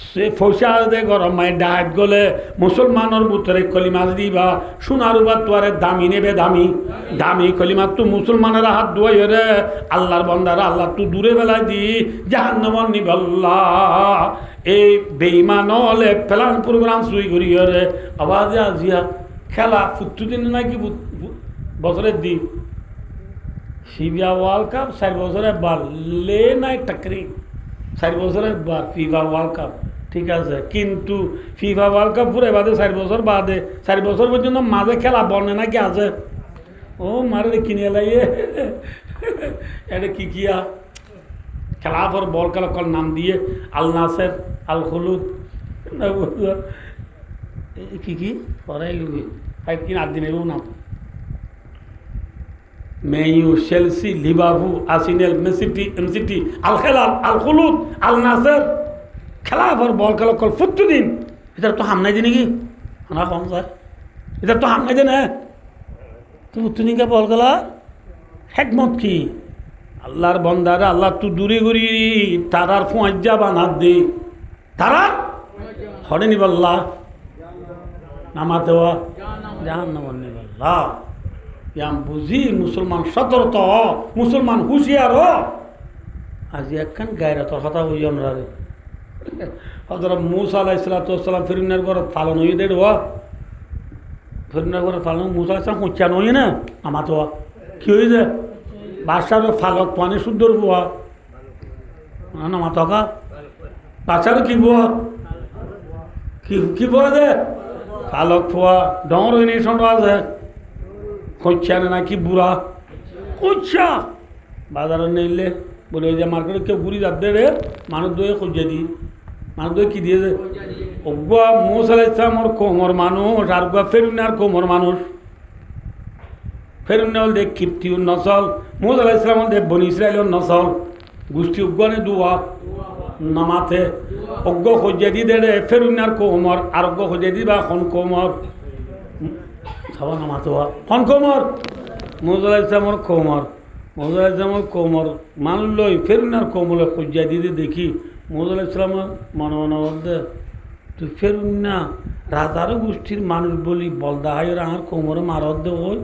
সে ফসা দে গরম মাই ডাহাত গলে মুসলমানের বুতরে কলিমা দিবা সোনার উবার তোয়ারে দামি নেবে দামি দামি কলিমা তো মুসলমানেরা হাত ধোয় রে আল্লাহর বন্দারা আল্লাহ তো দূরে বেলা দি জাহান্নামন নিবল্লা এই বেঈমান হলে প্ল্যান প্রোগ্রাম শুই করি রে আওয়াজ আজিয়া খেলা ফুটু দিন নাকি বছরের দিন ফিফা ওয়ার্ল্ড কাপ 4 বছরে বার লে নাই টাকরি 4 বছরে বার ফিফা ওয়ার্ল্ড কাপ ঠিক আছে কিন্তু ফিফা ওয়ার্ল্ড কাপ পুরো বাদে 4 বছর বাদে 4 বছর পর্যন্ত মাঝে খেলা বনে নাকি আছে ও মারে কিনে লাইয়ে এটা কি কিয়া খেলা পর বল খেলা কল নাম দিয়ে আল নাসের আল হলুদ কি পরে কিনা 8 দিনের নাম মেইউ চেলসি লিভারপুল আর্সেনাল মেসিটি এমসিটি আল খেলাল আল খুলুদ আল নাসের খেলা পর বল খেলা কল ফুটু দিন এটা তো হামনাই দিন নাকি না কম স্যার এটা তো হামনাই দেন হ্যাঁ তো ফুটু দিন বল খেলা হেকমত কি আল্লাহর বন্দারে আল্লাহ তু দূরে ঘুরি তারার ফুঁজা বানাত দে তারা হরে নিবাল্লা নামাতে হওয়া জাহান নাম নিবাল্লা ইয়াম বুঝি মুসলমান সতর্ক মুসলমান হুঁশিয়ার আজি একখান গায়রাতর কথা বুঝি আমরা রে হযরত মূসা আলাইহিস সালাম ফিরআউনের ঘরে ফালন হয়ে দেড় হওয়া ফিরআউনের ঘরে ফালন মূসা আলাইহিস সালাম হুঁচান হই না আমাতো কি হয়েছে বাদশার ফালক পানি সুন্দর বুয়া না মাতকা বাদশার কি বুয়া কি বুয়া যে ফালক ফুয়া ডর হয়ে নেই সন্ড আছে কইছা না কি বুড়া কইছা বাজারে নিলে বলে ওই যে মার্কেটে কেউ ঘুরি যাচ্ছে রে মানুষ দই খুঁজে দি মানুষ দই কি দিয়েছে ওগুয়া মূসা আলাইহিস সালামের কোমর মানুষ আর গুয়া ফিরআউনের কোমর মানুষ ফিরআউন হল দেখ কিপ্তিউর নসল মূসা আলাইহিস সালাম হল দেখ বনি ইসরাইলের নসল গোষ্ঠী উগ্গনে দুয়া নামাতে অজ্ঞ খুঁজে দি দে রে ফিরআউনের কোমর আর অজ্ঞ খুঁজে দিবা খন কোমর খাওয়া নামাতে হওয়া খন কোমর মূসা আলাইহিস সালামের কোমর মূসা আলাইহিস সালামের কোমর মানুষ লই ফিরআউনের কোমরে খুঁজে দিতে দেখি মূসা আলাইহিস সালামের মনে মনে তুই ফিরআউন না রাজারও গোষ্ঠীর মানুষ বলি বলদা হাই আমার কোমরে মারত দে ওই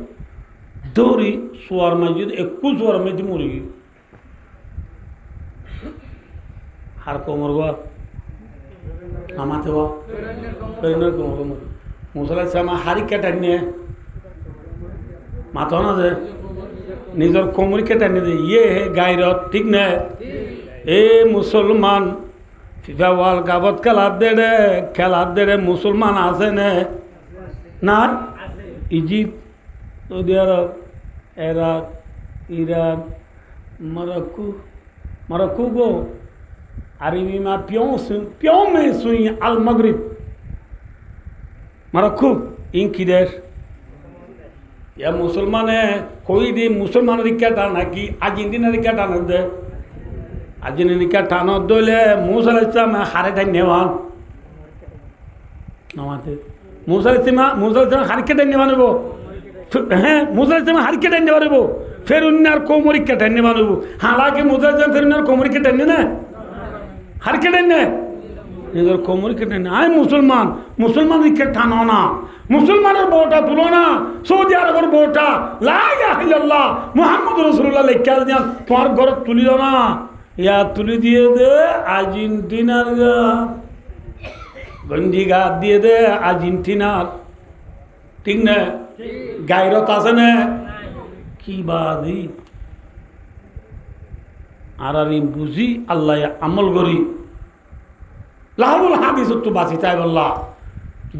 দৌড়ি শোয়ার মাঝে 21 শোয়ার মাঝে মরে গি আর কোমর গা নামাতে হওয়া ফিরআউনের কোমর মূসা আলাইহিস সালাম হাড়ি কেটার নিয়ে মাথা না যে নিজের কোমর কেটার নিয়ে দে ইয়ে গায়রত ঠিক না এ মুসলমান ফিফা ওয়ার্ল্ড কাপত খেলার দে মুসলমান আছে না ইজিপ্ট সৌদি আরব ইরাক ইরান মরক্কো গো আরবি মা পিও মে সুই আল মগরিব মরক্কো ইন কি দেশ या मुसलमान है कोई दी मुसलमान रिक्का टाना की अर्जेंटीना रिक्का टाना दे अर्जेंटीना रिक्का टाना दोले मूसा अलैहिस सलाम हारे टाइम नेवान नमाते मूसा अलैहिस सलाम हारे के टाइम नेवान वो हैं मूसा अलैहिस सलाम हारे के टाइम नेवान वो फिर उन्नार कोमरी के टाइम नेवान वो हालांकि मूसा अलैहिस सलाम फिर उन्नार कोमरी के टाइम ने हारे के टाइम ने इधर कोमरी के टाइम आए मुसलमान रिक्का टाना ना मुसलमाনের বউটা তুলো না সৌদি আরবের বউটা লা ইলাহা ইল্লাল্লাহ মুহাম্মদুর রাসূলুল্লাহ লেখা দিন তোমার ঘর তুলি দাও না ইয়া তুলি দিয়ে দে আর্জেন্টিনার গন্ডি গা দিয়ে দে আর্জেন্টিনার ঠিক না গায়রত আছে না কি বাদি আর আমি বুঝি আল্লাহ আমল করি লাহুল হাদিস তো বাঁচি তাই বললা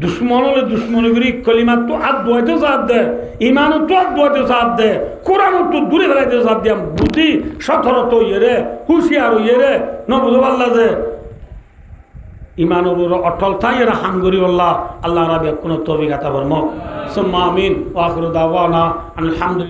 दुश्मन হলে দুশ্মনী করি কলিমা তো হাত ধোয়াইতে সাথ দে ইমানও তো হাত ধোয়াইতে সাথ দে কোরআনও তো দূরে ফেলাইতে সাথ দিয়াম বুদ্ধি সতর্ক ইয়ে রে হুঁশিয়ার ইয়ে রে ন বুঝো পারলা যে ইমানের অটল থাই এরা হাঙ্গরি আল্লাহ রাবিয়া কোনো তৌফিক আতা ফরমাও সুম্মা আমিন ওয়া আখিরু দাওয়ানা আলহামদুলিল্লাহ।